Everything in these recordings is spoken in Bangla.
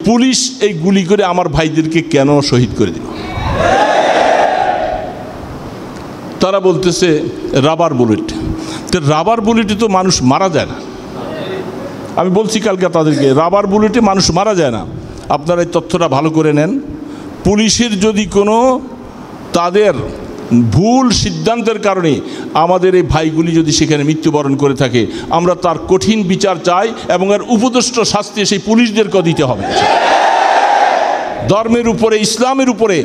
পুলিশ এই গুলি করে আমার ভাইদেরকে কেন শহীদ করে দিল? তারা বলতেছে রাবার বুলেট। তো রাবার বুলেটে তো মানুষ মারা যায় না। আমি বলছি কালকে তাদেরকে, রাবার বুলেটে মানুষ মারা যায় না। আপনারা এই তথ্যটা ভালো করে নেন। পুলিশের যদি কোনো তাদের ভুল সিদ্ধান্তের কারণে আমাদের এই ভাইগুলি যদি সেখানে মৃত্যুবরণ করে থাকে, আমরা তার কঠিন বিচার চাই এবং এর উপদিষ্ট শাস্তি সেই পুলিশদেরকে দিতে হবে। ধর্মের উপরে, ইসলামের উপরে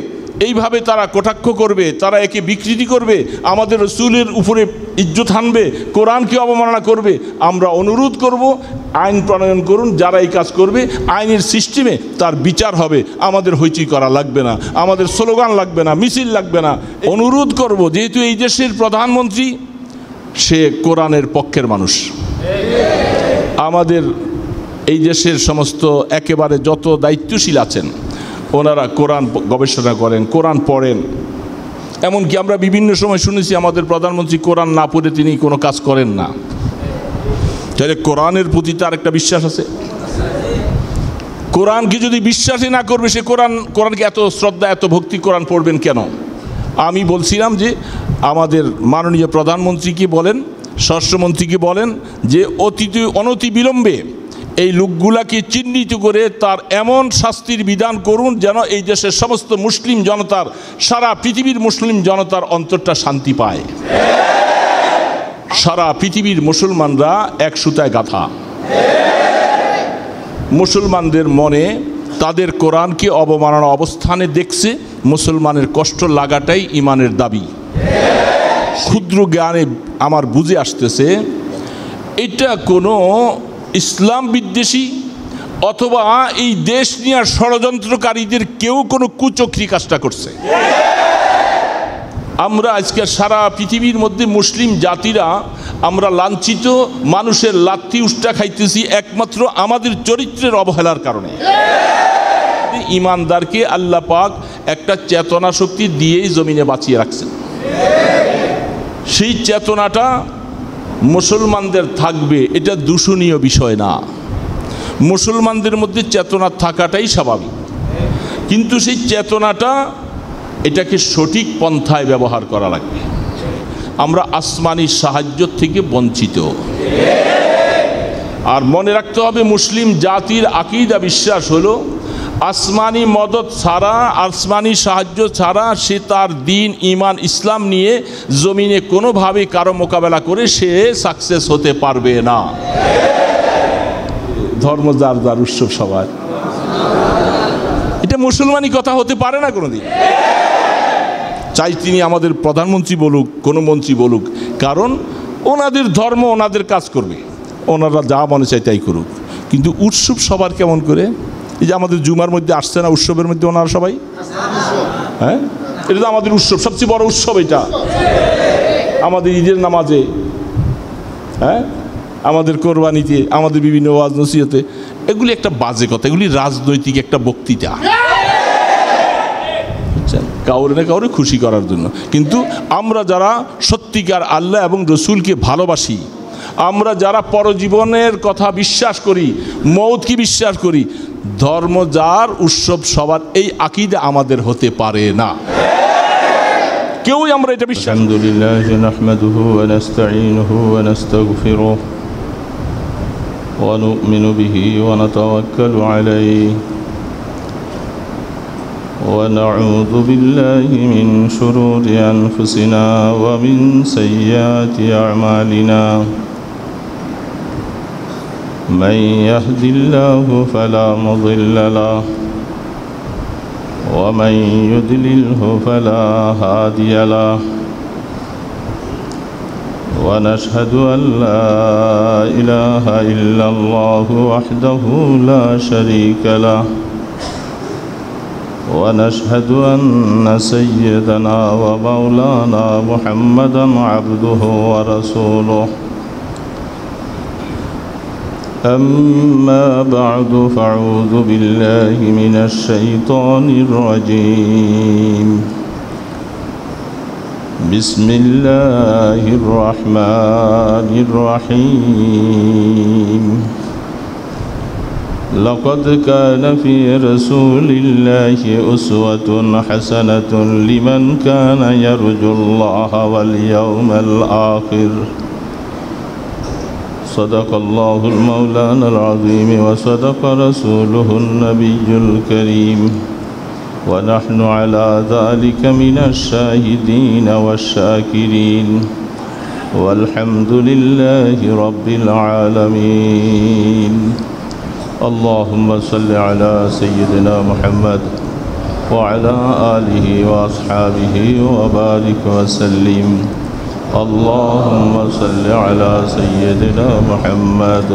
এইভাবে তারা কটাক্ষ করবে, তারা একে বিকৃতি করবে, আমাদের রসুলের উপরে ইজ্জত হানবে, কোরআনকে অবমাননা করবে। আমরা অনুরোধ করব, আইন প্রণয়ন করুন। যারা এই কাজ করবে আইনের সিস্টেমে তার বিচার হবে। আমাদের হইচই করা লাগবে না, আমাদের স্লোগান লাগবে না, মিছিল লাগবে না। অনুরোধ করব, যেহেতু এই দেশের প্রধানমন্ত্রী সে কোরআনের পক্ষের মানুষ, আমাদের এই দেশের সমস্ত একেবারে যত দায়িত্বশীল আছেন ওনারা কোরআন গবেষণা করেন, কোরআন পড়েন। এমনকি আমরা বিভিন্ন সময় শুনেছি আমাদের প্রধানমন্ত্রী কোরআন না পড়ে তিনি কোনো কাজ করেন না। তাহলে কোরআনের প্রতি তার একটা বিশ্বাস আছে। কোরআনকে যদি বিশ্বাসই না করবে সে কোরআনকে এত শ্রদ্ধা, এত ভক্তি কোরআন পড়বেন কেন? আমি বলছিলাম যে আমাদের মাননীয় প্রধানমন্ত্রীকে বলেন, স্বরাষ্ট্রমন্ত্রীকে বলেন যে অনতিবিলম্বে এই লোকগুলাকে চিহ্নিত করে তার এমন শাস্তির বিধান করুন যেন এই দেশের সমস্ত মুসলিম জনতার, সারা পৃথিবীর মুসলিম জনতার অন্তরটা শান্তি পায়। সারা পৃথিবীর মুসলমানরা এক সুতায় গাঁথা। মুসলমানদের মনে তাদের কোরআনকে অবমাননা অবস্থানে দেখছে, মুসলমানের কষ্ট লাগাটাই ইমানের দাবি। ক্ষুদ্র জ্ঞানে আমার বুঝে আসতেছে এটা কোনো ইসলাম বিদ্বেষী অথবা এই দেশ নিয়ে ষড়যন্ত্রকারীদের কেউ কোনো কুচক্রি কাজটা করছে। আমরা আজকে সারা পৃথিবীর মধ্যে মুসলিম জাতিরা আমরা লাঞ্ছিত, মানুষের লাথি উষ্টা খাইতেছি একমাত্র আমাদের চরিত্রের অবহেলার কারণে। ইমানদারকে আল্লাহ পাক একটা চেতনা শক্তি দিয়েই জমিনে বাঁচিয়ে রাখছেন। সেই চেতনাটা মুসলমানদের থাকবে, এটা দূষণীয় বিষয় না। মুসলমানদের মধ্যে চেতনা থাকাটাই স্বাভাবিক, কিন্তু সেই চেতনাটা এটাকে সঠিক পন্থায় ব্যবহার করা লাগবে। আমরা আসমানি সাহায্য থেকে বঞ্চিত। আর মনে রাখতে হবে মুসলিম জাতির আকীদা বিশ্বাস হলো আসমানি মদত ছাড়া, আসমানি সাহায্য ছাড়া সে তার দিন, ইমান, ইসলাম নিয়ে জমিনে কোনোভাবে কারো মোকাবেলা করে সে সাকসেস হতে পারবে না। ধর্ম যার যার, উৎসব সবার, এটা মুসলমানি কথা হতে পারে না কোনোদিন। চাই তিনি আমাদের প্রধানমন্ত্রী বলুক, কোনো মন্ত্রী বলুক, কারণ ওনাদের ধর্ম ওনাদের কাজ করবে, ওনারা যা মনে চায় তাই করুক। কিন্তু উৎসব সবার কেমন করে? এই যে আমাদের জুমার মধ্যে আসছে না, উৎসবের মধ্যে ওনারা সবাই, হ্যাঁ, এটা তো আমাদের উৎসব, সবচেয়ে বড় উৎসব এটা। আমাদের ঈদের নামাজে, হ্যাঁ, আমাদের কোরবানিতে, আমাদের বিভিন্ন ওয়াজ নসিহতে, এগুলি একটা বাজে কথা, এগুলি রাজনৈতিক একটা বক্তৃতা, বুঝছেন, কাউরে না কাউরে খুশি করার জন্য। কিন্তু আমরা যারা সত্যিকার আল্লাহ এবং রসুলকে ভালোবাসি, আমরা যারা পরজীবনের কথা বিশ্বাস করি, মৌতকে বিশ্বাস করি, ধর্ম যার, উৎসব সবার, এই আকীদা আমাদের হতে পারে না। কেউই আমরা এটা বিশ্বাস। আলহামদুলিল্লাহ নাহমাদুহু ওয়া নাস্তাঈনুহু ওয়া নাস্তাগফিরুহু ওয়া নু'মিনু বিহি ওয়া নাতাওয়াক্কালু আলাইহি ওয়া নাউযু বিল্লাহি মিন শুরুরি আনফুসিনা ওয়া মিন সাইয়্যাতি আ'মালিনা। من يهد الله فلا مضل له ومن يضلله فلا هادي له ونشهد أن لا إله إلا الله وحده لا شريك له ونشهد أن سيدنا ومولانا محمدا عبده ورسوله. أما بعد فأعوذ بالله من الشيطان الرجيم. بسم الله الرحمن الرحيم. لقد كان في رسول الله أسوة حسنة لمن كان يرجو الله واليوم الآخر صدق الله المولانا العظيم وصدق رسوله النبي الكريم ونحن على ذلك من الشاهدين والشاكرين والحمد لله رب العالمين اللهم صل على سيدنا محمد وعلى آله وأصحابه وبارك وسلم اللهم صل على سيدنا محمد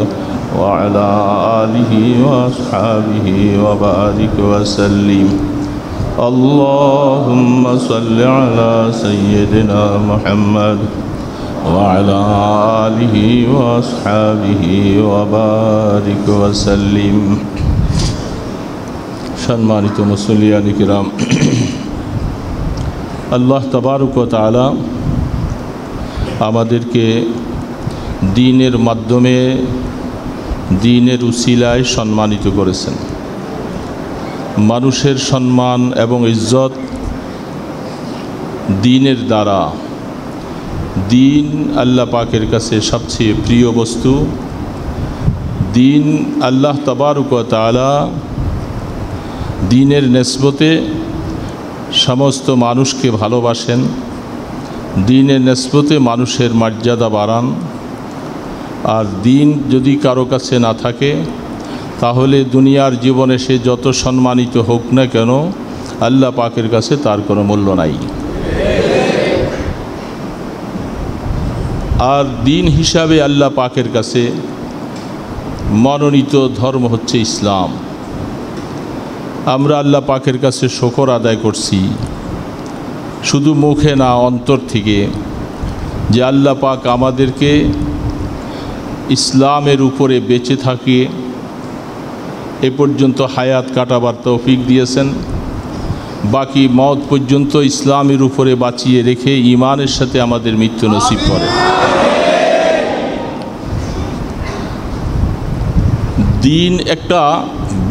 وعلى آله وأصحابه وبارك وسلم اللهم صل على سيدنا محمد وعلى آله وأصحابه وبارك وسلم সম্মানিত মুসল্লিয়ান কিরাম, আল্লাহ তাবারক ওয়া তাআলা আমাদেরকে দ্বীনের মাধ্যমে দ্বীনের উসিলায় সম্মানিত করেছেন। মানুষের সম্মান এবং ইজ্জত দ্বীনের দ্বারা। দ্বীন আল্লাহ পাকের কাছে সবচেয়ে প্রিয় বস্তু। দ্বীন আল্লাহ তাবারক ওয়া তাআলা দ্বীনের নিসবতে সমস্ত মানুষকে ভালোবাসেন। দ্বীনের নিসবতে মানুষের মর্যাদা বাড়ান। আর দ্বীন যদি কারো কাছে না থাকে তাহলে দুনিয়ার জীবনে সে যত সম্মানিত হোক না কেন আল্লাহ পাকের কাছে তার কোনো মূল্য নাই। আর দ্বীন হিসাবে আল্লাহ পাকের কাছে মনোনীত ধর্ম হচ্ছে ইসলাম। আমরা আল্লাহ পাকের কাছে শুকর আদায় করছি, শুধু মুখে না, অন্তর থেকে, যে আল্লাহ পাক আমাদেরকে ইসলামের উপরে বেঁচে থাকে এ পর্যন্ত হায়াত কাটাবার তৌফিক দিয়েছেন। বাকি মওত পর্যন্ত ইসলামের উপরে বাঁচিয়ে রেখে ঈমানের সাথে আমাদের মৃত্যু নসিব করে। দ্বীন একটা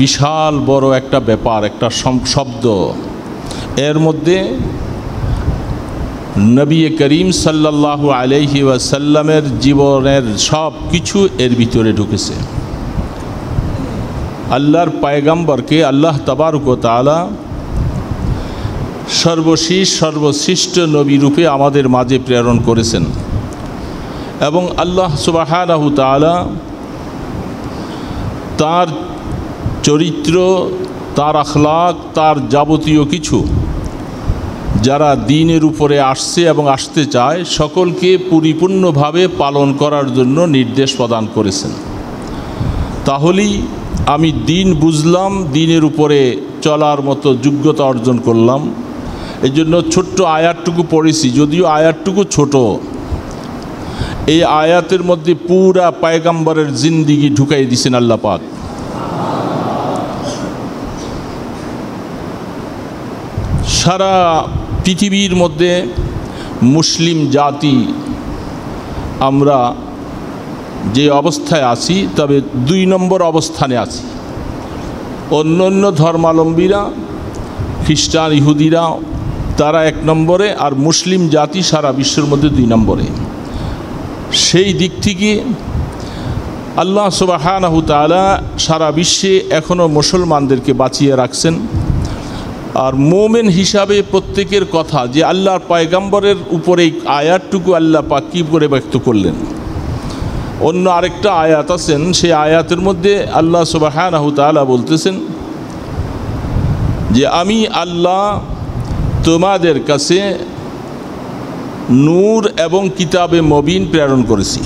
বিশাল বড় একটা ব্যাপার, একটা শব্দ। এর মধ্যে নবী করিম সাল্লাল্লাহু আলাইহি ওয়াসাল্লামের জীবনের সব কিছু এর ভিতরে ঢুকেছে। আল্লাহর পয়গম্বরকে আল্লাহ তাবারক ওয়া তাআলা সর্বশ্রেষ্ঠ নবী রূপে আমাদের মাঝে প্রেরণ করেছেন এবং আল্লাহ সুবহানাহু তাআলা তার চরিত্র, তার আখলাক, তার যাবতীয় কিছু যারা দ্বীনের উপরে আসছে এবং আসতে চায় সকলকে পরিপূর্ণভাবে পালন করার জন্য নির্দেশ প্রদান করেছেন। তাহলেই আমি দ্বীন বুঝলাম, দ্বীনের উপরে চলার মতো যোগ্যতা অর্জন করলাম। এই জন্য ছোট্ট আয়াতটুকু পড়েছি, যদিও আয়াতটুকু ছোট। এই আয়াতের মধ্যে পুরা পয়গম্বরের জিন্দিগি ঢুকাই দিয়েছেন আল্লাহ পাক। সারা পৃথিবীর মধ্যে মুসলিম জাতি আমরা যে অবস্থায় আছি, তবে 2 নম্বর অবস্থানে আছি। অন্য অন্য ধর্মাবলম্বীরা, খ্রিস্টান, ইহুদিরা, তারা 1 নম্বরে, আর মুসলিম জাতি সারা বিশ্বের মধ্যে 2 নম্বরে। সেই দিক থেকে আল্লাহ সুবহানাহু তাআলা সারা বিশ্বে এখনও মুসলমানদেরকে বাঁচিয়ে রাখছেন। আর মোমেন হিসাবে প্রত্যেকের কথা যে আল্লাহর পয়গম্বরের উপরে আয়াতটুকু আল্লাহ পাক কি করে ব্যক্ত করলেন। অন্য আরেকটা আয়াত আছেন, সেই আয়াতের মধ্যে আল্লাহ সুবহানাহু তাআলা বলতেছেন যে আমি আল্লাহ তোমাদের কাছে নূর এবং কিতাবে মুবিন প্রেরণ করেছি।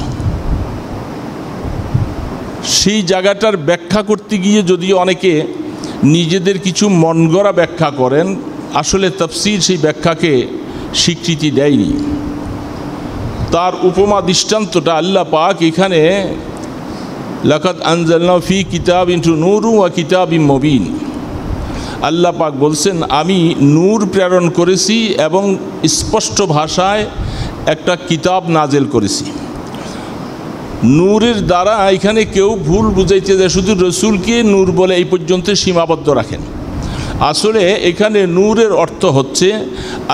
সেই জায়গাটার ব্যাখ্যা করতে গিয়ে যদিও অনেকে নিজেদের কিছু মন গড়া ব্যাখ্যা করেন, আসলে তাফসীর সেই ব্যাখ্যাকে স্বীকৃতি দেয়নি। তার উপমা দৃষ্টান্তটা আল্লাহ পাক এখানে লাকাদ আনজালনা ফি কিতাবিন নূরুন ওয়া কিতাবিম মুবিন, আল্লাহ পাক বলছেন আমি নূর প্রেরণ করেছি এবং স্পষ্ট ভাষায় একটা কিতাব নাজেল করেছি। নূরের দ্বারা এখানে কেউ ভুল বুঝাইতে যায় শুধু রসুলকে নূর বলে এই পর্যন্ত সীমাবদ্ধ রাখেন। আসলে এখানে নূরের অর্থ হচ্ছে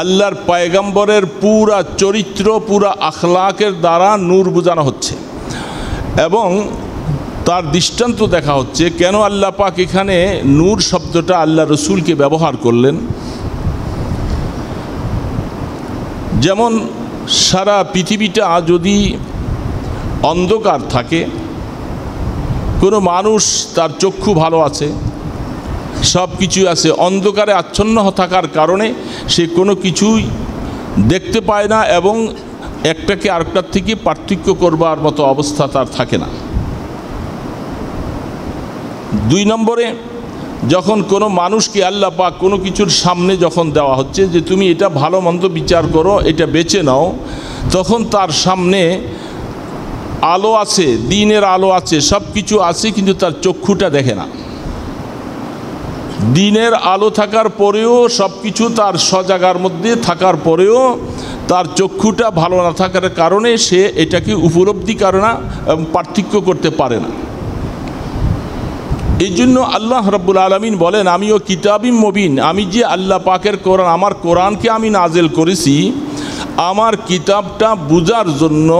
আল্লাহর পয়গম্বরের পুরা চরিত্র, পুরা আখলাকের দ্বারা নূর বোঝানো হচ্ছে। এবং তার দৃষ্টান্ত দেখা হচ্ছে কেন আল্লাহ পাক এখানে নূর শব্দটা আল্লাহ রসুলকে ব্যবহার করলেন। যেমন সারা পৃথিবীটা যদি অন্ধকার থাকে, কোনো মানুষ তার চক্ষু ভালো আছে, সব কিছুই আছে, অন্ধকারে আচ্ছন্ন থাকার কারণে সে কোনো কিছুই দেখতে পায় না এবং একটাকে আরেকটার থেকে পার্থক্য করবার মতো অবস্থা তার থাকে না। 2 নম্বরে, যখন কোনো মানুষকে আল্লাহ পাক কোনো কিছুর সামনে যখন দেওয়া হচ্ছে যে তুমি এটা ভালো মন্দ বিচার করো, এটা বেছে নাও, তখন তার সামনে আলো আছে, দিনের আলো আছে, সব কিছু আছে, কিন্তু তার চক্ষুটা দেখে না। দিনের আলো থাকার পরেও, সব কিছু তার সজাগার মধ্যে থাকার পরেও তার চক্ষুটা ভালো না থাকার কারণে সে এটাকে উপলব্ধি করে না এবং পার্থক্য করতে পারে না। এই জন্য আল্লাহ রাব্বুল আলামিন বলেন, আমিও কিতাবিম মুবিন, আমি যে আল্লাহ পাকের কোরআন, আমার কোরআনকে আমি নাজেল করেছি, আমার কিতাবটা বুঝার জন্য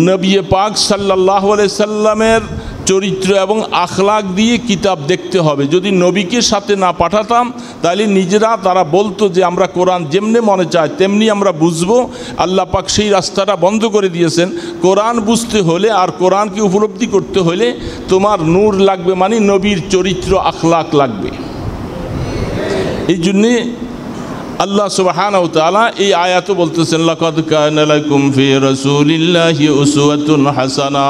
নবী পাক সাল্লাল্লাহু আলাইহি সাল্লামের চরিত্র এবং আখলাক দিয়ে কিতাব দেখতে হবে। যদি নবীকে সাথে না পাঠাতাম তাহলে নিজেরা তারা বলতো যে আমরা কোরআন যেমনি মনে চায় তেমনি আমরা বুঝবো। আল্লাহ পাক সেই রাস্তাটা বন্ধ করে দিয়েছেন। কোরআন বুঝতে হলে আর কোরআনকে উপলব্ধি করতে হলে তোমার নূর লাগবে, মানে নবীর চরিত্র আখলাক লাগবে। এই জন্যে আল্লাহ সুবহানাহু ওয়া তাআলা এই আয়াতও বলতেছেন, লাকাদ কানা লাকুম ফি রাসূলিল্লাহি উসওয়াতুন হাসানা,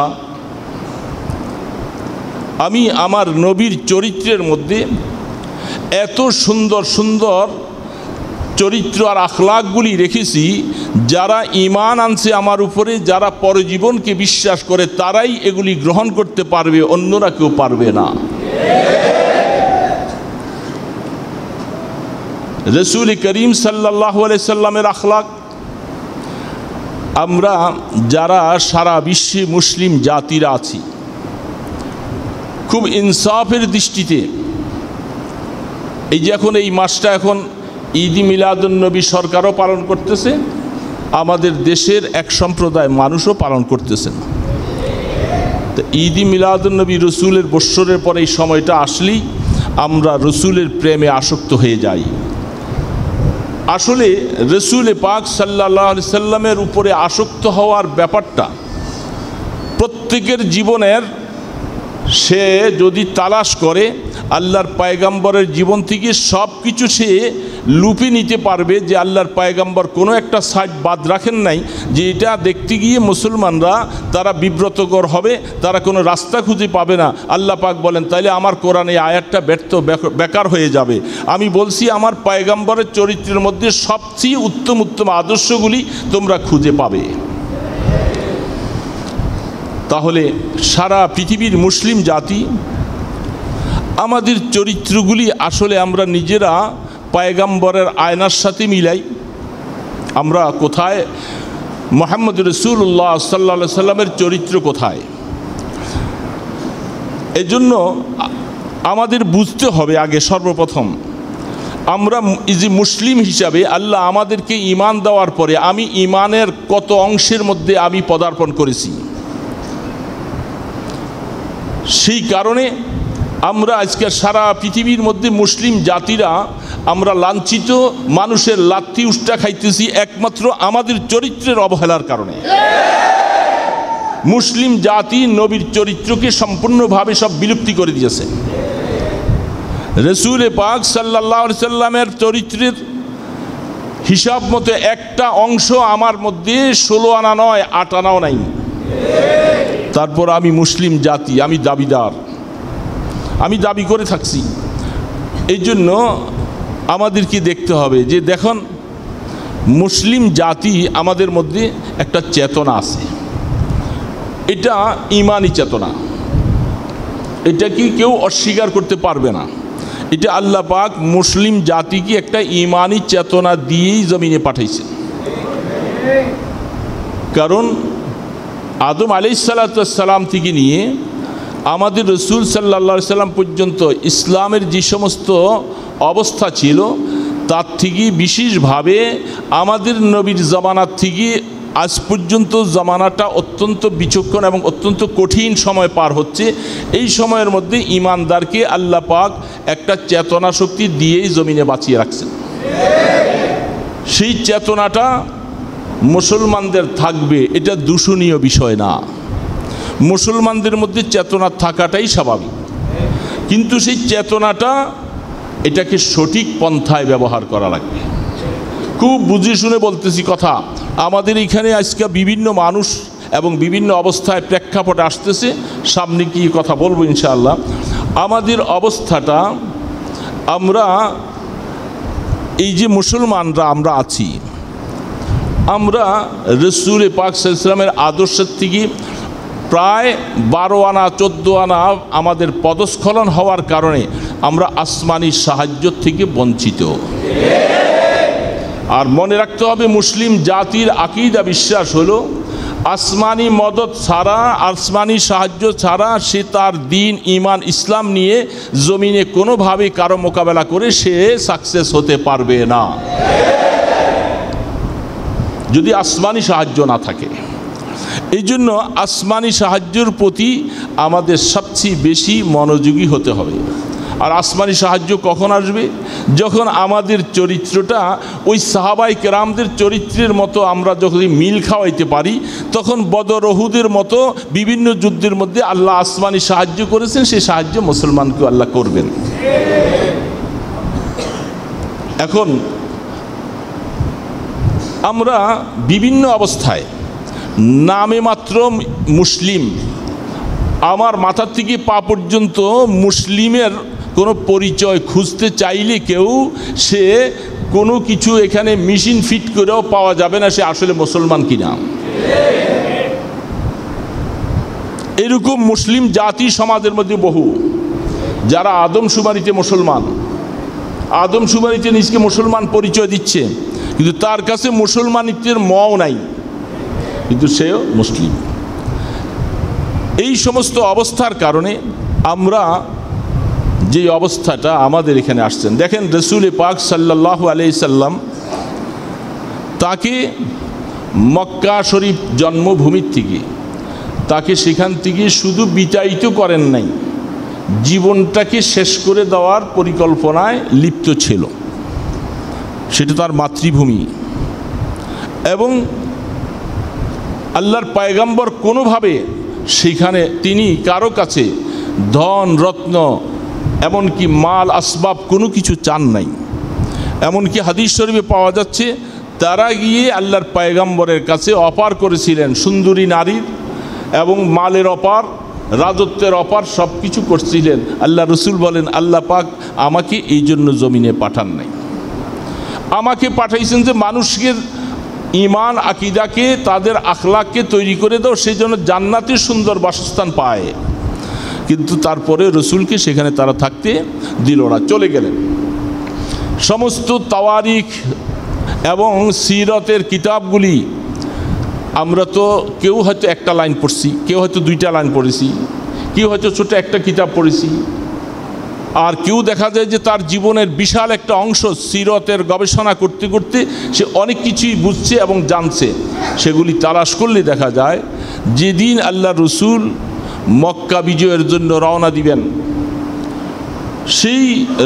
আমি আমার নবীর চরিত্রের মধ্যে এত সুন্দর সুন্দর চরিত্র আর আখলাকগুলি রেখেছি, যারা ঈমান আনছে আমার উপরে, যারা পরজীবনকে বিশ্বাস করে তারাই এগুলি গ্রহণ করতে পারবে, অন্যরা কেউ পারবে না। রাসূল করিম সাল্লাল্লাহু আলাইহি সাল্লামের আখলাক আমরা যারা সারা বিশ্বে মুসলিম জাতিরা আছি, খুব ইনসাফের দৃষ্টিতে, এই যে এখন এই মাসটা এখন ঈদ মিলাদুন নবী সরকারও পালন করতেছে, আমাদের দেশের এক সম্প্রদায় মানুষও পালন করতেছেন। তো ঈদ মিলাদুন নবী রসুলের বৎসরের পরে এই সময়টা আসলেই আমরা রসুলের প্রেমে আসক্ত হয়ে যাই। আসলে রসুল পাক সাল্লাল্লাহু আলাইহি সাল্লামের উপরে আসক্ত হওয়ার ব্যাপারটা প্রত্যেকের জীবনের, সে যদি তালাশ করে আল্লাহর পয়গম্বরের জীবন থেকে সব কিছু সে লুপে নিতে পারবে, যে আল্লাহর পয়গম্বর কোনো একটা সাইড বাদ রাখেন নাই, যে এটা দেখতে গিয়ে মুসলমানরা তারা বিব্রতকর হবে, তারা কোনো রাস্তা খুঁজে পাবে না। আল্লাহ পাক বলেন, তাইলে আমার কোরআন এই আয়াতটা বেকার হয়ে যাবে। আমি বলছি আমার পয়গম্বরের চরিত্রের মধ্যে সবচেয়ে উত্তম উত্তম আদর্শগুলি তোমরা খুঁজে পাবে। তাহলে সারা পৃথিবীর মুসলিম জাতি আমাদের চরিত্রগুলি আসলে আমরা নিজেরা পয়গম্বরের আয়নার সাথে মিলাই। আমরা কোথায় মুহাম্মদ রাসূলুল্লাহ সাল্লাল্লাহু আলাইহি সাল্লামের চরিত্র কোথায়? এজন্য আমাদের বুঝতে হবে আগে সর্বপ্রথম আমরা যে মুসলিম হিসাবে আল্লাহ আমাদেরকে ঈমান দেওয়ার পরে আমি ঈমানের কত অংশের মধ্যে আমি পদার্পণ করেছি। সেই কারণে আমরা আজকে সারা পৃথিবীর মধ্যে মুসলিম জাতিরা আমরা লাঞ্ছিত, মানুষের লাথি উষ্টা খাইতেছি একমাত্র আমাদের চরিত্রের অবহেলার কারণে। মুসলিম জাতি নবীর চরিত্রকে সম্পূর্ণভাবে সব বিলুপ্তি করে দিয়েছে। রাসূল পাক সাল্লাল্লাহু আলাইহি সাল্লামের চরিত্রের হিসাব মতে একটা অংশ আমার মধ্যে 16 আনা নয়, 8 আনাও নাই। তারপর আমি মুসলিম জাতি, আমি দাবিদার, আমি দাবি করে থাকছি। এই জন্য আমাদেরকে দেখতে হবে যে দেখুন মুসলিম জাতি আমাদের মধ্যে একটা চেতনা আছে, এটা ঈমানি চেতনা, এটা কি কেউ অস্বীকার করতে পারবে না। এটা আল্লাহ পাক মুসলিম জাতিকে একটা ঈমানি চেতনা দিয়েই জমিনে পাঠাইছে। কারণ আদম আলাইহিসসালাম থেকে নিয়ে আমাদের রসুল সাল্লাল্লাহু সাল্লাম পর্যন্ত ইসলামের যে সমস্ত অবস্থা ছিল তার থেকে বিশেষভাবে আমাদের নবীর জামানার থেকে আজ পর্যন্ত জামানাটা অত্যন্ত বিচক্ষণ এবং অত্যন্ত কঠিন সময় পার হচ্ছে। এই সময়ের মধ্যে ঈমানদারকে আল্লাহ পাক একটা চেতনা শক্তি দিয়েই জমিনে বাঁচিয়ে রাখছেন। সেই চেতনাটা মুসলমানদের থাকবে, এটা দূষণীয় বিষয় না। মুসলমানদের মধ্যে চেতনা থাকাটাই স্বাভাবিক, কিন্তু সেই চেতনাটা এটাকে সঠিক পন্থায় ব্যবহার করা লাগবে। খুব বুঝে শুনে বলতেছি কথা। আমাদের এখানে আজকে বিভিন্ন মানুষ এবং বিভিন্ন অবস্থায় প্রেক্ষাপটে আসতেছে, সামনে কি কথা বলবো ইনশাআল্লাহ। আমাদের অবস্থাটা, আমরা এই যে মুসলমানরা আমরা আছি, আমরা রসুল পাক সাল্লাল্লাহু আলাইহি ওয়াসাল্লামের আদর্শের থেকে প্রায় 12 আনা 14 আনা আমাদের পদস্খলন হওয়ার কারণে আমরা আসমানি সাহায্য থেকে বঞ্চিত। আর মনে রাখতে হবে, মুসলিম জাতির আকীদা বিশ্বাস হলো আসমানি মদদ ছাড়া, আসমানি সাহায্য ছাড়া সে তার দিন ঈমান ইসলাম নিয়ে জমিনে কোনোভাবে কারো মোকাবেলা করে সে সাকসেস হতে পারবে না যদি আসমানি সাহায্য না থাকে। এই জন্য আসমানি সাহায্যের প্রতি আমাদের সবচেয়ে বেশি মনোযোগী হতে হবে। আর আসমানি সাহায্য কখন আসবে? যখন আমাদের চরিত্রটা ওই সাহাবায়ে কেরামদের চরিত্রের মতো আমরা যখন মিল খাওয়াইতে পারি, তখন বদর উহুদের মতো বিভিন্ন যুদ্ধের মধ্যে আল্লাহ আসমানি সাহায্য করেছেন, সেই সাহায্য মুসলমানকে আল্লাহ করবেন। এখন আমরা বিভিন্ন অবস্থায় নামে মাত্র মুসলিম, আমার মাথার থেকে পা পর্যন্ত মুসলিমের কোনো পরিচয় খুঁজতে চাইলে কেউ সে কোনো কিছু এখানে মেশিন ফিট করেও পাওয়া যাবে না সে আসলে মুসলমান কিনা। এরকম মুসলিম জাতি সমাজের মধ্যে বহু, যারা আদমশুমারিতে মুসলমান, আদমশুমারিতে নিজকে মুসলমান পরিচয় দিচ্ছে, কিন্তু তার কাছে মুসলমানিত্বের মও নাই, কিন্তু সেও মুসলিম। এই সমস্ত অবস্থার কারণে আমরা যে অবস্থাটা আমাদের এখানে আসছেন, দেখেন রসুল পাক সাল্লাল্লাহু আলাইহি সাল্লাম তাকে মক্কা শরীফ জন্মভূমির থেকে তাকে সেখান থেকে শুধু বিতাড়িত করেন নাই, জীবনটাকে শেষ করে দেওয়ার পরিকল্পনায় লিপ্ত ছিল। সেটা তার মাতৃভূমি, এবং আল্লাহর পয়গম্বর কোনোভাবে সেখানে তিনি কারো কাছে ধন রত্ন এমনকি মাল আসবাব কোনো কিছু চান নাই। এমনকি হাদিস শরীফে পাওয়া যাচ্ছে তারা গিয়ে আল্লাহর পয়গম্বরের কাছে অফার করেছিলেন সুন্দরী নারীর এবং মালের অফার, রাজত্বের অফার, সব কিছু করছিলেন। আল্লাহ রসুল বলেন, আল্লাহ পাক আমাকে এই জন্য জমিনে পাঠান নাই, আমাকে পাঠাইছেন যে মানুষকে ঈমান আকীদাকে তাদের আখলাককে তৈরি করে দাও, সেই জন্য জান্নাতের সুন্দর বাসস্থান পায়। কিন্তু তারপরে রসুলকে সেখানে তারা থাকতে দিল না, চলে গেলেন। সমস্ত তাওয়ারিখ এবং সিরতের কিতাবগুলি আমরা তো কেউ হয়তো একটা লাইন পড়ছি, কেউ হয়তো 2টা লাইন পড়েছি, কেউ হয়তো ছোট একটা কিতাব পড়েছি, আর কেউ দেখা যায় যে তার জীবনের বিশাল একটা অংশ সিরতের গবেষণা করতে করতে সে অনেক কিছুই বুঝছে এবং জানছে। সেগুলি তালাশ করলে দেখা যায় যেদিন আল্লাহ রসুল মক্কা বিজয়ের জন্য রওনা দিবেন, সেই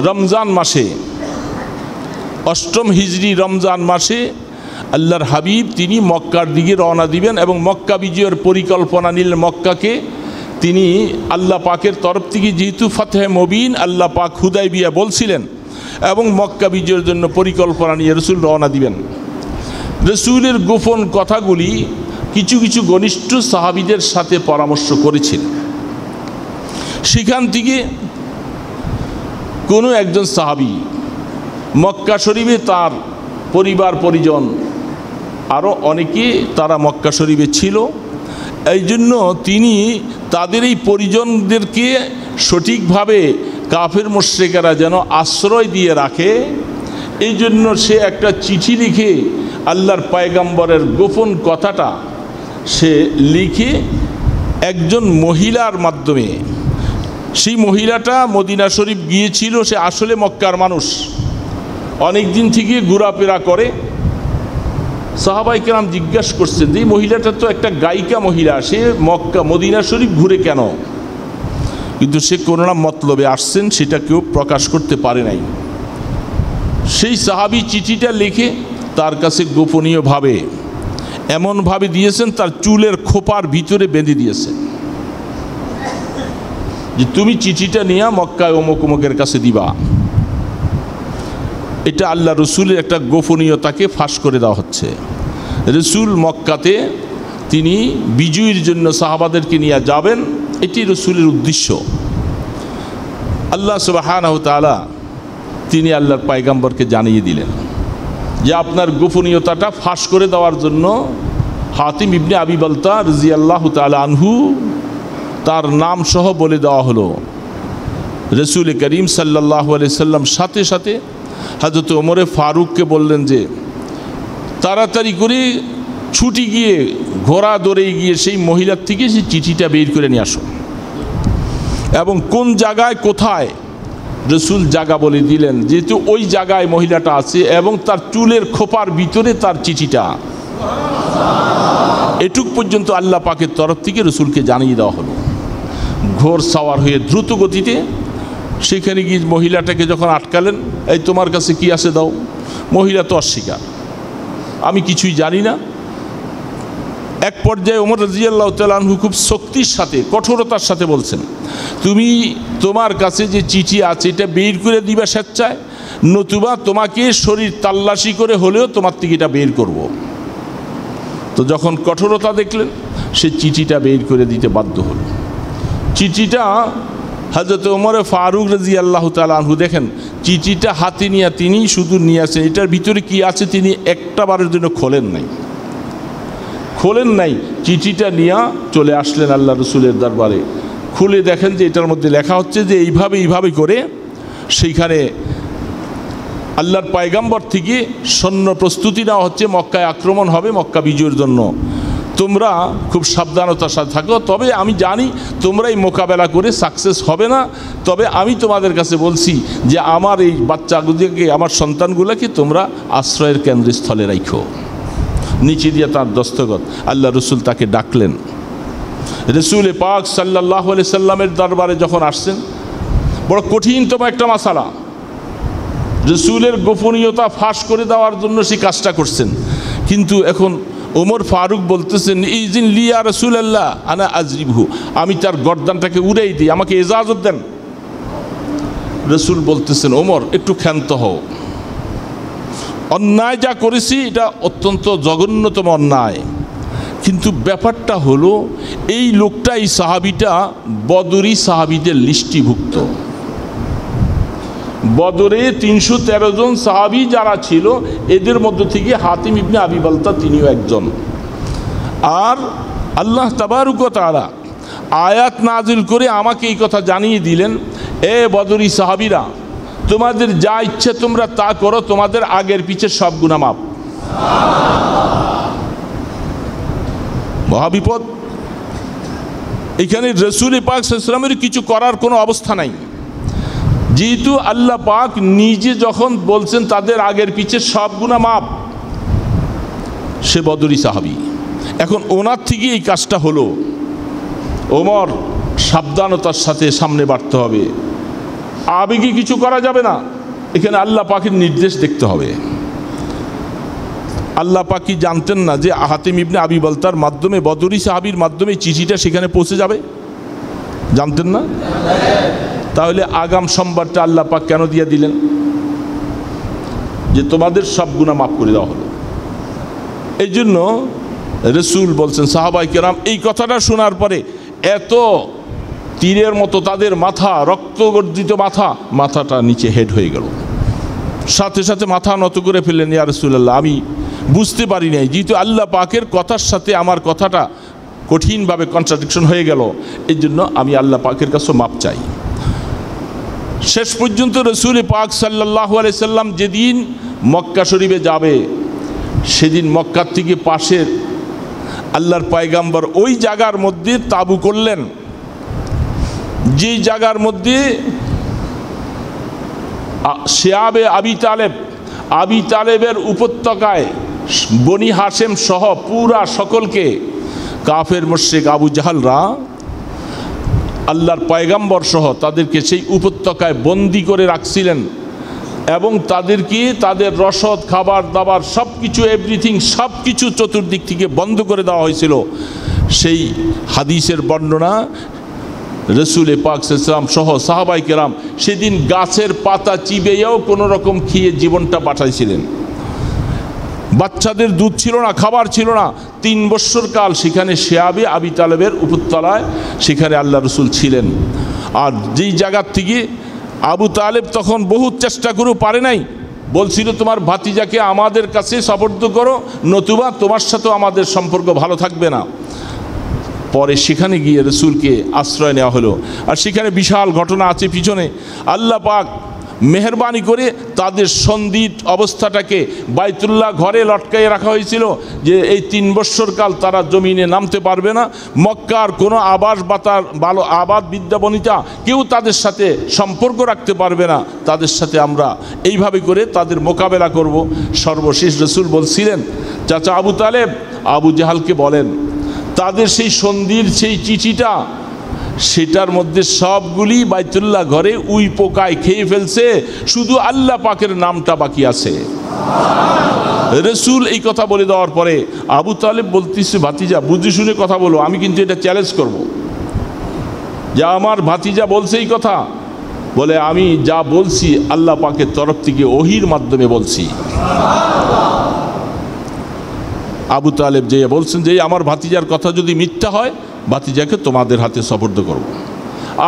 রমজান মাসে, 8ম হিজরি রমজান মাসে আল্লাহর হাবিব তিনি মক্কার দিকে রওনা দিবেন এবং মক্কা বিজয়ের পরিকল্পনা নিলেন। মক্কাকে তিনি আল্লাহ পাকের তরফ থেকে যেহেতু ফাতহে মুবিন আল্লাহ পাক হুদায়বিয়া বলছিলেন, এবং মক্কা বিজয়ের জন্য পরিকল্পনা নিয়ে রসুল রওনা দিবেন। রসুলের গোপন কথাগুলি কিছু কিছু ঘনিষ্ঠ সাহাবীদের সাথে পরামর্শ করেছিলেন। সেখান থেকে কোনো একজন সাহাবী মক্কা শরীফে তার পরিবার পরিজন আরও অনেকে তারা মক্কা শরীফে ছিল, এই জন্য তিনি তাদের এই পরিজনদেরকে সঠিকভাবে কাফের মুশরিকেরা যেন আশ্রয় দিয়ে রাখে, এই জন্য সে একটা চিঠি লিখে আল্লাহর পয়গম্বরের গোপন কথাটা সে লিখে একজন মহিলার মাধ্যমে, সেই মহিলাটা মদিনা শরীফ গিয়েছিল, সে আসলে মক্কার মানুষ, অনেক দিন থেকে ঘোরাফেরা করে। সাহাবায়ে কেরাম জিজ্ঞাসা করছেন যে এই মহিলাটা তো একটা গায়িকা মহিলা, সে মক্কা মদিনা শরীফ ঘুরে কেন? কিন্তু সে কোনো না মতলবে আসছেন, সেটা কেউ প্রকাশ করতে পারে নাই। সেই সাহাবী চিঠিটা লিখে তার কাছে গোপনীয়ভাবে এমনভাবে দিয়েছেন, তার চুলের খোপার ভিতরে বেঁধে দিয়েছেন যে তুমি চিঠিটা নিয়ে মক্কায় অমুক অমুকের কাছে দিবা। এটা আল্লাহ রসুলের একটা গোপনীয়তাকে ফাঁস করে দেওয়া হচ্ছে। রসুল মক্কাতে তিনি বিজয়ীর জন্য সাহাবাদেরকে নিয়ে যাবেন, এটি রসুলের উদ্দেশ্য। আল্লাহ সুবহানাহু তাআলা তিনি আল্লাহর পয়গম্বরকে জানিয়ে দিলেন যে আপনার গোপনীয়তাটা ফাঁস করে দেওয়ার জন্য হাতিম ইবনে আবি বালতা রাদিয়াল্লাহু তাআলা আনহু, তার নাম সহ বলে দেওয়া হলো। রসুল করিম সাল্লাল্লাহু আলাইহি সাল্লাম সাথে সাথে হযরত ওমরে ফারুককে বললেন যে তাড়াতাড়ি করে ছুটি গিয়ে ঘোড়া দৌড়ে গিয়ে সেই মহিলার থেকে সেই চিঠিটা বের করে নিয়ে আসো, এবং কোন জায়গায় কোথায় রসুল জায়গা বলে দিলেন, যেহেতু ওই জায়গায় মহিলাটা আছে এবং তার চুলের খোপার ভিতরে তার চিঠিটা। এটুক পর্যন্ত আল্লাহ পাকের তরফ থেকে রসুলকে জানিয়ে দেওয়া হলো। ঘোর সাওয়ার হয়ে দ্রুত গতিতে সেখানে গিয়ে মহিলাটাকে যখন আটকালেন, এই তোমার কাছে কি আছে দাও। মহিলা তো অস্বীকার, আমি কিছুই জানি না। এক পর্যায়ে ওমর রাদিয়াল্লাহু তাআলা আনহু খুব শক্তির সাথে, কঠোরতার সাথে বলছেন, তুমি তোমার কাছে যে চিঠি আছে এটা বের করে দিবা স্বেচ্ছায়, নতুবা তোমাকে শরীর তাল্লাশি করে হলেও তোমার থেকে এটা বের করব। তো যখন কঠোরতা দেখলেন, সে চিঠিটা বের করে দিতে বাধ্য হল। চিঠিটা হযরত ওমর ফারুক রাদিয়াল্লাহু তাআলা আনহু দেখেন, চিঠিটা হাতে নিয়ে তিনি শুধু নিয়ে আসেন, এটার ভিতরে কি আছে তিনি একটা বারের জন্য খোলেন নাই। চিঠিটা নিয়ে চলে আসলেন আল্লাহ রসুলের দরবারে। খুলে দেখেন যে এটার মধ্যে লেখা হচ্ছে যে এইভাবে করে সেইখানে আল্লাহর পয়গম্বর থেকে সৈন্য প্রস্তুতি নেওয়া হচ্ছে, মক্কায় আক্রমণ হবে মক্কা বিজয়ের জন্য, তোমরা খুব সাবধানতার সাথে থাকো। তবে আমি জানি তোমরা এই মোকাবেলা করে সাকসেস হবে না, তবে আমি তোমাদের কাছে বলছি যে আমার এই বাচ্চাগুলোকে, আমার সন্তানগুলোকে তোমরা আশ্রয়ের কেন্দ্রস্থলে রাখো। নিচে দিয়ে তার দস্তখত। আল্লাহ রসুল তাকে ডাকলেন। রসুল পাক সাল্লাল্লাহু আলাইহি সাল্লামের দরবারে যখন আসছেন, বড় কঠিনতম একটা মাসালা, রসুলের গোপনীয়তা ফাঁস করে দেওয়ার জন্য সেই কাজটা করছেন। কিন্তু এখন ওমর ফারুক বলতেছেন, ইজিন লিয়া রাসূলুল্লাহ আনা আজরিবহু, আমি তার গর্দানটাকে উড়াই দিই, আমাকে ইজাজত দেন। রসুল বলতেছেন, ওমর একটু ক্ষান্ত হও, অন্যায় যা করেছি এটা অত্যন্ত জঘন্যতম অন্যায়, কিন্তু ব্যাপারটা হলো এই লোকটা, এই সাহাবিটা বদরি সাহাবিদের লিস্টিভুক্ত। বদরে ৩১৩ জন সাহাবি যারা ছিল, এদের মধ্য থেকে হাতিম ইবনে আবি বালতা তিনিও একজন। আর আল্লাহ তাবারক ওয়া তাআলা আয়াত নাজিল করে আমাকে এই কথা জানিয়ে দিলেন, এ বদরি সাহাবিরা, তোমাদের যা ইচ্ছে তোমরা তা করো, তোমাদের আগের পিছের সব গুনাহ মাফ। মহাবিপদ। এখানে রাসূল পাক সাল্লাল্লাহু আলাইহি ওয়াসাল্লামের কিছু করার কোনো অবস্থা নাই, যেহেতু আল্লাহ পাক নিজে যখন বলছেন তাদের আগের পিছের সব গুনাহ মাফ। সে বদরি সাহাবি, এখন ওনার থেকে এই কাজটা হলো। ওমর সাবধানতার সাথে সামনে বাড়তে হবে, আবেগে কিছু করা যাবে না, এখানে আল্লাহ পাকের নির্দেশ দেখতে হবে। আল্লাহ পাক কি জানতেন না যে হাতিম ইবনে আবি বালতার মাধ্যমে, বদরি সাহাবীর মাধ্যমে চিঠিটা সেখানে পৌঁছে যাবে? জানতেন না? তাহলে আগাম সোমবারটা আল্লাহ পাক কেন দিয়ে দিলেন? যে তোমাদের সব গুনাহ মাফ করে দেওয়া হলো। এই জন্য রসুল বলছেন, সাহাবায়ে কেরাম এই কথাটা শোনার পরে এত তীরের মতো তাদের মাথা, রক্তগর্জিত মাথাটা নিচে হেড হয়ে গেল। সাথে সাথে মাথা নত করে ফেললেন, ইয়া রাসূলুল্লাহ, আমি বুঝতে পারি নাই, যেহেতু আল্লাহ পাকের কথার সাথে আমার কথাটা কঠিনভাবে কন্ট্রাডিকশন হয়ে গেল, এই জন্য আমি আল্লাহ পাকের কাছে মাপ চাই। শেষ পর্যন্ত রসুল পাক সাল্লাল্লাহু আলাইহি সাল্লাম যেদিন মক্কা শরীফে যাবে, সেদিন মক্কার থেকে পাশের আল্লাহর পয়গাম্বর ওই জায়গার মধ্যে তাবু করলেন, যেই জায়গার মধ্যে শিয়াবে আবি তালেবের উপত্যকায় বনি হাশেম সহ পুরা সকলকে কাফের মুশরিক আবু জাহালরা আল্লাহর পয়গাম্বর সহ তাদেরকে সেই উপত্যকায় বন্দি করে রাখছিলেন এবং তাদেরকে তাদের রসদ, খাবার দাবার সব কিছু, এভরিথিং সব কিছু চতুর্দিক থেকে বন্ধ করে দেওয়া হয়েছিল। সেই হাদিসের বর্ণনা, রসুল পাক সাল্লাল্লাহু সহ সাহাবায়ে কেরাম সেদিন গাছের পাতা চিবেয়েও কোনো রকম খেয়ে জীবনটা পাঠাইছিলেন। বাচ্চাদের দুধ ছিল না, খাবার ছিল না। 3 বৎসর কাল সেখানে শিয়াবে আবি তালেবের উপত্যলায় সেখানে আল্লাহ রসুল ছিলেন। আর যেই জায়গার থেকে আবু তালেব তখন বহু চেষ্টা করেও পারে নাই, বলছিল তোমার ভাতিজাকে আমাদের কাছে সুপর্দ করো, নতুবা তোমার সাথেও আমাদের সম্পর্ক ভালো থাকবে না। পরে সেখানে গিয়ে রসুলকে আশ্রয় নেওয়া হলো। আর সেখানে বিশাল ঘটনা আছে পিছনে। আল্লাহ পাক মেহরবানি করে তাদের সন্দিত অবস্থাটাকে বাইতুল্লাহ ঘরে লটকাইয়ে রাখা হয়েছিল যে এই 3 বৎসর কাল তারা জমিনে নামতে পারবে না। মক্কার কোনো আবাদ বিদ্যাবনিতা কেউ তাদের সাথে সম্পর্ক রাখতে পারবে না। তাদের সাথে আমরা এইভাবে করে তাদের মোকাবেলা করব। সর্বশেষ রসুল বলছিলেন, চাচা আবু তালেব আবু জাহালকে বলেন তাদের সেই সন্ধির সেই চিঠিটা, সেটার মধ্যে সবগুলি বাইতুল্লাহ ঘরে উই পোকায় খেয়ে ফেলছে, শুধু আল্লাহ পাকের নামটা বাকি আছে। রসুল এই কথা বলে দেওয়ার পরে আবু তালেব বলতেছে, ভাতিজা বুঝে শুনে কথা বলো, আমি কিন্তু এটা চ্যালেঞ্জ করব যে আমার ভাতিজা বলছে এই কথা। বলে আমি যা বলছি আল্লাহ পাকের তরফ থেকে ওহির মাধ্যমে বলছি। আবু তালেব যে বলছেন যে আমার ভাতিজার কথা যদি মিথ্যা হয়, ভাতিজাকে তোমাদের হাতে সুপর্দ করব।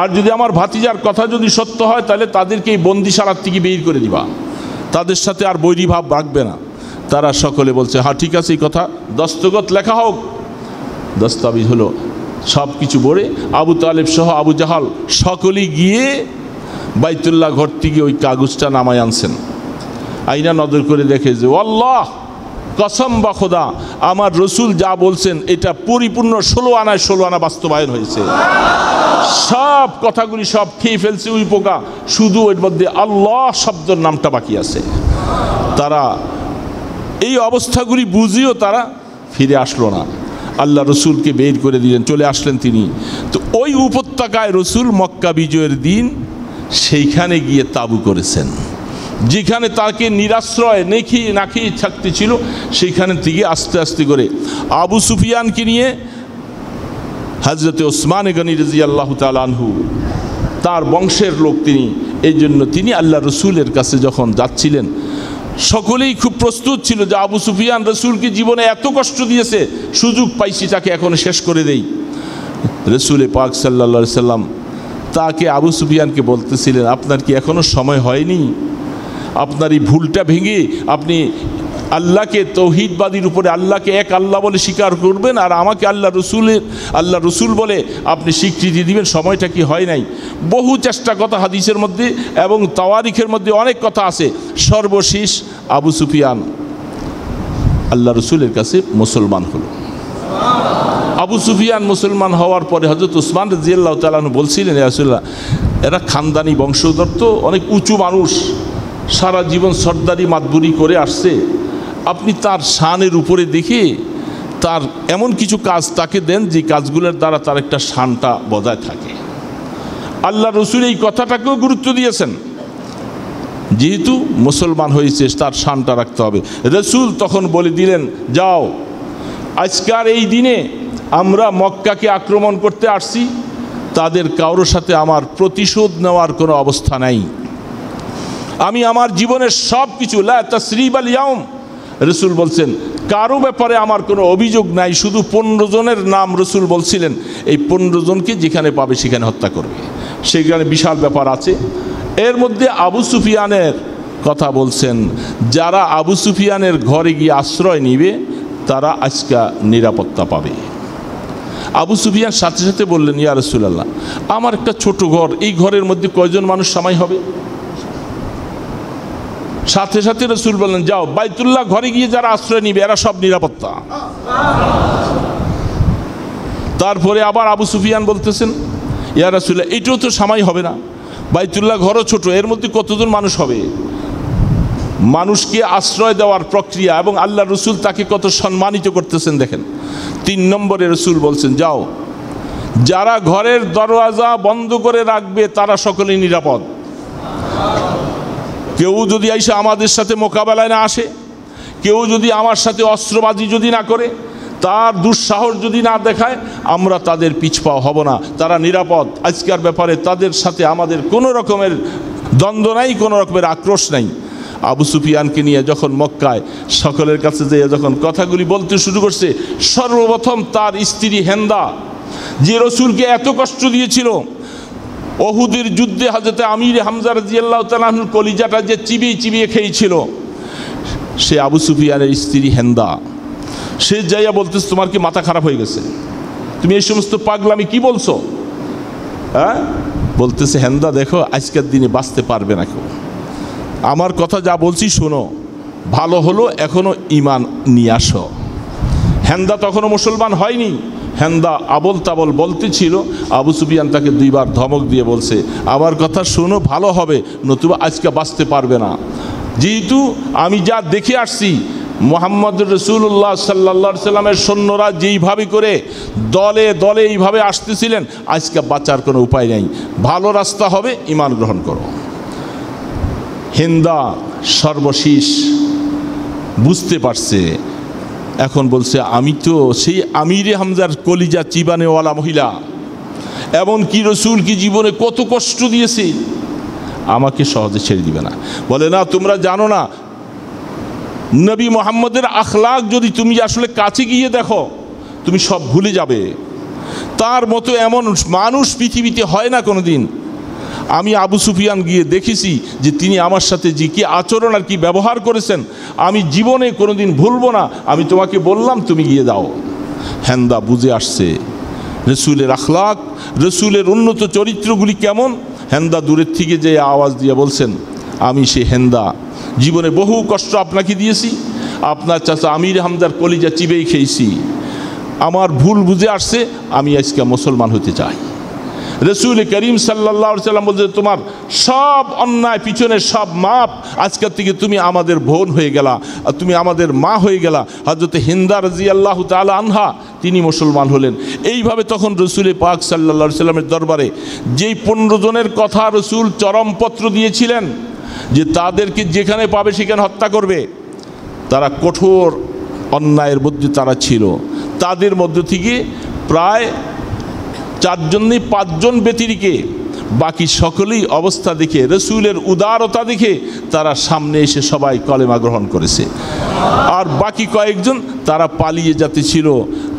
আর যদি আমার ভাতিজার কথা যদি সত্য হয়, তাহলে তাদেরকে এই বন্দিশালার থেকে বের করে দিবা, তাদের সাথে আর বৈরী ভাব রাখবে না। তারা সকলে বলছে হ্যাঁ ঠিক আছে, এই কথা দস্তখত লেখা হোক। দস্তাবিজ হলো, সব কিছু বলে আবু তালেব সহ আবু জাহাল সকলেই গিয়ে বাইতুল্লাহ ঘর থেকে ওই কাগজটা নামায় আনছেন। আইনা নজর করে দেখে যে আল্লাহ কসম বা খোদা, আমার রসুল যা বলছেন এটা পরিপূর্ণ 16 আনায় 16 আনা বাস্তবায়ন হয়েছে। সব কথাগুলি সব খেয়ে ফেলছে উই পোকা, শুধু ওর মধ্যে আল্লাহ শব্দের নামটা বাকি আছে। তারা এই অবস্থাগুলি বুঝিও তারা ফিরে আসলো না, আল্লাহ রসুলকে বের করে দিলেন, চলে আসলেন তিনি। তো ওই উপত্যকায় রসুল মক্কা বিজয়ের দিন সেইখানে গিয়ে তাবু করেছেন, যেখানে তাকে নিরাশ্রয় না খেয়ে থাকতে ছিল। সেইখানে থেকে আস্তে আস্তে করে আবু সুফিয়ানকে নিয়ে হযরতে ওসমান গনি রাদিয়াল্লাহু তাআলা আনহু, তার বংশের লোক তিনি, এই জন্য তিনি আল্লাহ রসুলের কাছে যখন যাচ্ছিলেন সকলেই খুব প্রস্তুত ছিল যে আবু সুফিয়ান রসুলকে জীবনে এত কষ্ট দিয়েছে, সুযোগ পাইছি তাকে এখন শেষ করে দেই। রসুল পাক সাল্লাল্লাহু আলাইহি সাল্লাম তাকে আবু সুফিয়ানকে বলতেছিলেন, আপনার কি এখনো সময় হয়নি? আপনার এই ভুলটা ভেঙে আপনি আল্লাহকে, তৌহিদবাদীর উপরে আল্লাহকে এক আল্লাহ বলে স্বীকার করবেন, আর আমাকে আল্লাহ রসুল বলে আপনি স্বীকৃতি দিবেন। সময়টা কি হয় নাই? বহু চেষ্টা কথা হাদিসের মধ্যে এবং তাওয়ারিখের মধ্যে অনেক কথা আছে। সর্বশেষ আবু সুফিয়ান আল্লাহ রসুলের কাছে মুসলমান হলো। আবু সুফিয়ান মুসলমান হওয়ার পরে হযরত ওসমান রাদিয়াল্লাহু তাআলা আনহু বলছিলেন, ইয়া রাসূলুল্লাহ, এরা খানদানি বংশধর, তো অনেক উঁচু মানুষ, সারা জীবন সর্দারি মাতবুরি করে আসছে, আপনি তার শানের উপরে দেখে তার এমন কিছু কাজ তাকে দেন যে কাজগুলোর দ্বারা তার একটা শানটা বজায় থাকে। আল্লাহ রসুল এই কথাটাকেও গুরুত্ব দিয়েছেন, যেহেতু মুসলমান হয়েছে তার শানটা রাখতে হবে। রসুল তখন বলে দিলেন, যাও, আজকার এই দিনে আমরা মক্কাকে আক্রমণ করতে আসছি, তাদের কারোর সাথে আমার প্রতিশোধ নেওয়ার কোনো অবস্থা নাই। আমি আমার জীবনের সব কিছু লা তাসরিব আল ইয়াউম, রসুল বলছেন কারো ব্যাপারে আমার কোনো অভিযোগ নাই। শুধু 15 জনের নাম রসুল বলছিলেন, এই 15 জনকে যেখানে পাবে সেখানে হত্যা করবে। সেখানে বিশাল ব্যাপার আছে। এর মধ্যে আবু সুফিয়ানের কথা বলছেন, যারা আবু সুফিয়ানের ঘরে গিয়ে আশ্রয় নিবে তারা আজকা নিরাপত্তা পাবে। আবু সুফিয়ান সাথে সাথে বললেন, ইয়া রাসূলুল্লাহ, আমার একটা ছোট ঘর, এই ঘরের মধ্যে কয়জন মানুষ সামাই হবে? সাথে সাথে রসুল বললেন, যাও, বাইতুল্লাহ ঘরে গিয়ে যারা আশ্রয় নিবে এরা সব নিরাপত্তা। তারপরে আবার আবু সুফিয়ান বলতেছেন, ইয়া রাসূলুল্লাহ, এটাও তো সামাই হবে না, বাইতুল্লাহ ঘরও ছোট, এর মধ্যে কতজন মানুষ হবে? মানুষকে আশ্রয় দেওয়ার প্রক্রিয়া এবং আল্লাহ রসুল তাকে কত সম্মানিত করতেছেন দেখেন। 3 নম্বরে রসুল বলছেন, যাও, যারা ঘরের দরওয়াজা বন্ধ করে রাখবে তারা সকলেই নিরাপদ। কেউ যদি আইসা আমাদের সাথে মোকাবেলায় না আসে, কেউ যদি আমার সাথে অস্ত্রবাজি যদি না করে, তার দুঃসাহস যদি না দেখায়, আমরা তাদের পিছপা হব না, তারা নিরাপদ। আজকের ব্যাপারে তাদের সাথে আমাদের কোনো রকমের দ্বন্দ্ব নাই, কোনো রকমের আক্রোশ নাই। আবু সুফিয়ানকে নিয়ে যখন মক্কায় সকলের কাছে যেয়ে যখন কথাগুলি বলতে শুরু করছে, সর্বপ্রথম তার স্ত্রী হেন্দা, যে রসুলকে এত কষ্ট দিয়েছিল, ওহুদের যুদ্ধে হযরত আমির হামজা রাদিয়াল্লাহু তাআলা আনহুর কলিজাটা যে চিবিয়ে চিবিয়ে খেয়েছিল, সে আবু সুফিয়ানের স্ত্রী হেন্দা, সে যাইয়া বলতেছে, তোমার কি মাথা খারাপ হয়ে গেছে? তুমি এই সমস্ত পাগলামি কি বলছো? হ্যাঁ, বলতেছে, হেন্দা দেখো, আজকের দিনে বাঁচতে পারবে না কেউ, আমার কথা যা বলছি শোনো, ভালো হলো এখনো ঈমান নিয়ে আসো। হেন্দা তখনও মুসলমান হয়নি, হেন্দা আবল তাবল বলতেছিল। আবু সুফিয়ান তাকে 2 বার ধমক দিয়ে বলছে, আমার কথা শোনো, ভালো হবে, নতুবা আজকে বাঁচতে পারবে না। যেহেতু আমি যা দেখে আসছি, মুহাম্মদ রাসূলুল্লাহ সাল্লাল্লাহু আলাইহি সাল্লামের সৈন্যরা যেইভাবে করে দলে দলে এইভাবে আসতেছিলেন, আজকে বাঁচার কোনো উপায় নেই, ভালো রাস্তা হবে, ঈমান গ্রহণ করো। হিন্দা সর্বশেষ বুঝতে পারছে, এখন বলছে, আমি তো সেই আমিরে হামজার কলিজা চিবানেওয়ালা মহিলা, এমনকি রসুল কি জীবনে কত কষ্ট দিয়েছে, আমাকে সহজে ছেড়ে দিবে না। বলে, না, তোমরা জানো না, নবী মুহাম্মদের আখলাক যদি তুমি আসলে কাছে গিয়ে দেখো, তুমি সব ভুলে যাবে। তার মতো এমন মানুষ পৃথিবীতে হয় না কোনো দিন। আমি আবু সুফিয়ান গিয়ে দেখেছি যে তিনি আমার সাথে যে কী আচরণ আর কি ব্যবহার করেছেন, আমি জীবনে কোনো দিন ভুলবো না। আমি তোমাকে বললাম, তুমি গিয়ে দাও। হেন্দা বুঝে আসছে রসুলের আখলাক, রসুলের উন্নত চরিত্রগুলি কেমন। হেন্দা দূরের থেকে যে আওয়াজ দিয়ে বলছেন, আমি সে হেন্দা, জীবনে বহু কষ্ট আপনাকে দিয়েছি, আপনার চাচা আমির হামজার কলিজা চিবেই খেয়েছি, আমার ভুল বুঝে আসছে, আমি আজকে মুসলমান হতে চাই। রসুল করিম সাল্লাল্লাহু আলাইহি সাল্লাম বলছে, তোমার সব অন্যায় পিছনে সব মাপ, আজকের থেকে তুমি আমাদের বোন হয়ে গেলা, আর তুমি আমাদের মা হয়ে গেলা। হযরত হিন্দা রাদিয়াল্লাহু তাআলা আনহা, তিনি মুসলমান হলেন। এইভাবে তখন রসুল পাক সাল্লাল্লাহু আলাইহি সাল্লামের দরবারে যেই 15 জনের কথা রসুল চরমপত্র দিয়েছিলেন যে তাদেরকে যেখানে পাবে সেখানে হত্যা করবে, তারা কঠোর অন্যায়ের মধ্যে তারা ছিল। তাদের মধ্য থেকে প্রায় 4 জন 5 জন ব্যতিরিকে বাকি সকলেই অবস্থা দেখে, রসুলের উদারতা দেখে তারা সামনে এসে সবাই কলেমা গ্রহণ করেছে। আর বাকি কয়েকজন তারা পালিয়ে যেতে ছিল।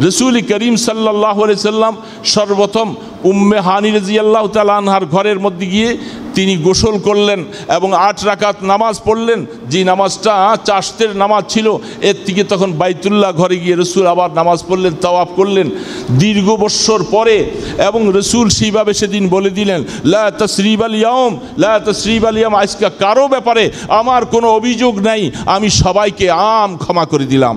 রসুল করিম সাল্লাল্লাহু আলাইহি সাল্লাম সর্বপ্রথম উম্মে হানি রাদিয়াল্লাহু তাআলা আনহার ঘরের মধ্যে গিয়ে তিনি গোসল করলেন এবং 8 রাকাত নামাজ পড়লেন, যে নামাজটা চাষতের নামাজ ছিল। এর থেকে তখন বাইতুল্লাহ ঘরে গিয়ে রসুল আবার নামাজ পড়লেন, তাওয়াফ করলেন দীর্ঘ বৎসর পরে। এবং রসুল সেইভাবে সেদিন বলে দিলেন, লা তাসরিবাল ইয়াউম, লা তাসরিবাল ইয়াউম, আজকে কারো ব্যাপারে আমার কোনো অভিযোগ নাই, আমি সবাইকে ক্ষমা করে দিলাম।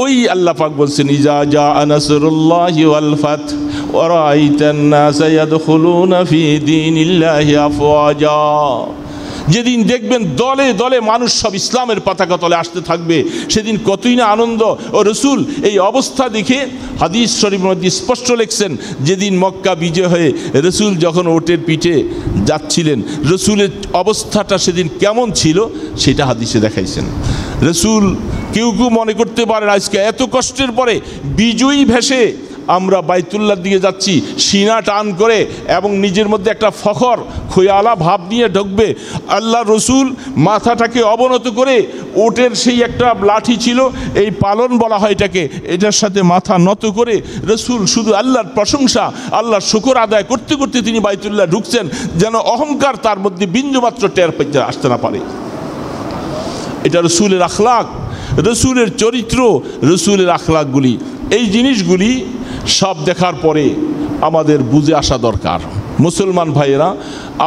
ওই আল্লাহ পাক বলছেন, ইজা জা নাসরুল্লাহি ওয়াল ফাত ওয়া রাআইতান নাসা ইয়াদখুলুনা ফি দীনিল্লাহি আফওয়াজা। যেদিন দেখবেন দলে দলে মানুষ সব ইসলামের পতাকা তলে আসতে থাকবে, সেদিন কতই না আনন্দ। ও রসুল এই অবস্থা দেখে হাদিস শরীফের মধ্যে স্পষ্ট লিখছেন, যেদিন মক্কা বিজয় হয়ে রসুল যখন ওটের পিঠে যাচ্ছিলেন, রসুলের অবস্থাটা সেদিন কেমন ছিল সেটা হাদিসে দেখাইছেন। রসুল কেউ কেউ মনে করতে পারেন আজকে এত কষ্টের পরে বিজয়ী ভেসে আমরা বাইতুল্লাহর দিকে যাচ্ছি, সিনা টান করে এবং নিজের মধ্যে একটা ফখর খোয়ালা ভাব নিয়ে ঢুকবে। আল্লাহ রসুল মাথাটাকে অবনত করে, ওটের সেই একটা লাঠি ছিল, এই পালন বলা হয় এটাকে, এটার সাথে মাথা নত করে রসুল শুধু আল্লাহর প্রশংসা, আল্লাহর শুকর আদায় করতে করতে তিনি বাইতুল্লাহ ঢুকছেন, যেন অহংকার তার মধ্যে বিন্দুমাত্র টের পেতে আসতে না পারে। এটা রসুলের আখলাক, রসুলের চরিত্র, রসুলের আখলাকগুলি। এই জিনিসগুলি সব দেখার পরে আমাদের বুঝে আসা দরকার। মুসলমান ভাইয়েরা,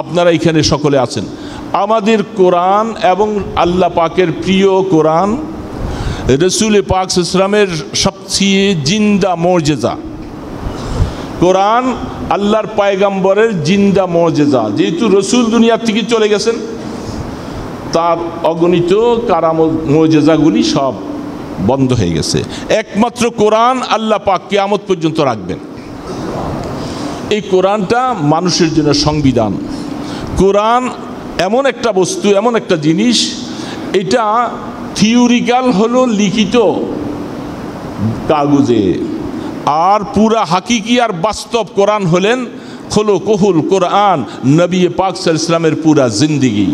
আপনারা এখানে সকলে আছেন, আমাদের কোরআন এবং আল্লাহ পাকের প্রিয় কোরআন রসুল পাক সাল্লাল্লাহু আলাইহি ওয়াসাল্লামের সবচেয়ে জিন্দা মর্যাদা। কোরআন আল্লাহর পয়গম্বরের জিন্দা মুজিজা। যেহেতু রসুল দুনিয়ার থেকে চলে গেছেন, তার অগণিত কারামত মুজিজাগুলি সব বন্ধ হয়ে গেছে। একমাত্র কোরআন আল্লাহ পাক কিয়ামত পর্যন্ত রাখবেন। এই কোরআনটা মানুষের জন্য সংবিধান। কোরআন এমন একটা বস্তু, এমন একটা জিনিস, এটা থিওরিক্যাল হলো লিখিত কাগজে, আর পুরা হাকিকি আর বাস্তব কোরআন হলেন হলো কহুল কোরআন, নবী পাক সাল্লাল্লাহু আলাইহি ওয়াসাল্লামের পুরা জিন্দেগি।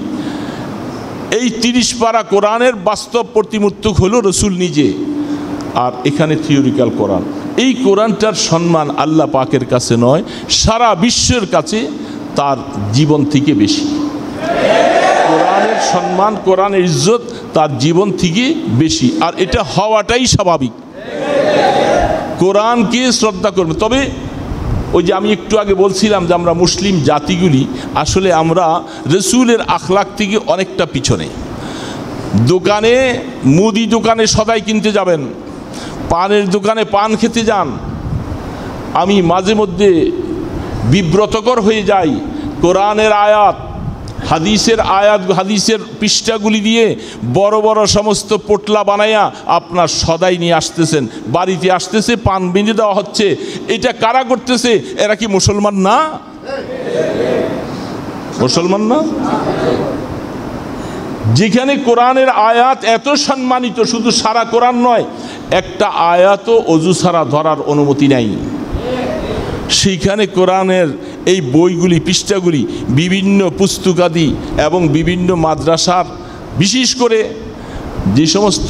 এই 30 পারা কোরআনের বাস্তব প্রতিমূর্তক হলো রসুল নিজে, আর এখানে থিওরিক্যাল কোরআন। এই কোরআনটার সম্মান আল্লাহ পাকের কাছে নয়, সারা বিশ্বের কাছে তার জীবন থেকে বেশি। কোরআনের সম্মান, কোরআনের ইজ্জত তার জীবন থেকে বেশি, আর এটা হওয়াটাই স্বাভাবিক। কোরআনকে শ্রদ্ধা করবে। তবে ওই যে আমি একটু আগে বলছিলাম যে আমরা মুসলিম জাতিগুলি আসলে আমরা রসুলের আখলাক থেকে অনেকটা পিছনে। দোকানে, মুদি দোকানে সদাই কিনতে যাবেন, পানের দোকানে পান খেতে যান, আমি মাঝে মধ্যে বিব্রতকর হয়ে যাই। কোরআনের আয়াত, হাদিসের পৃষ্ঠাগুলি দিয়ে বড় বড় সমস্ত পোটলা বানাইয়া আপনার সদাই নিয়ে আসতেছেন, বাড়িতে আসতেছে, পান বেঁধে দেওয়া হচ্ছে। এটা কারা করতেছে? এরা কি মুসলমান না? মুসলমান না? যেখানে কোরআনের আয়াত এত সম্মানিত, শুধু সারা কোরআন নয়, একটা আয়াতও অজু ছাড়া ধরার অনুমতি নাই। সেইখানে কোরআনের এই বইগুলি, পৃষ্ঠাগুলি বিভিন্ন পুস্তকাদি এবং বিভিন্ন মাদ্রাসার, বিশেষ করে যে সমস্ত,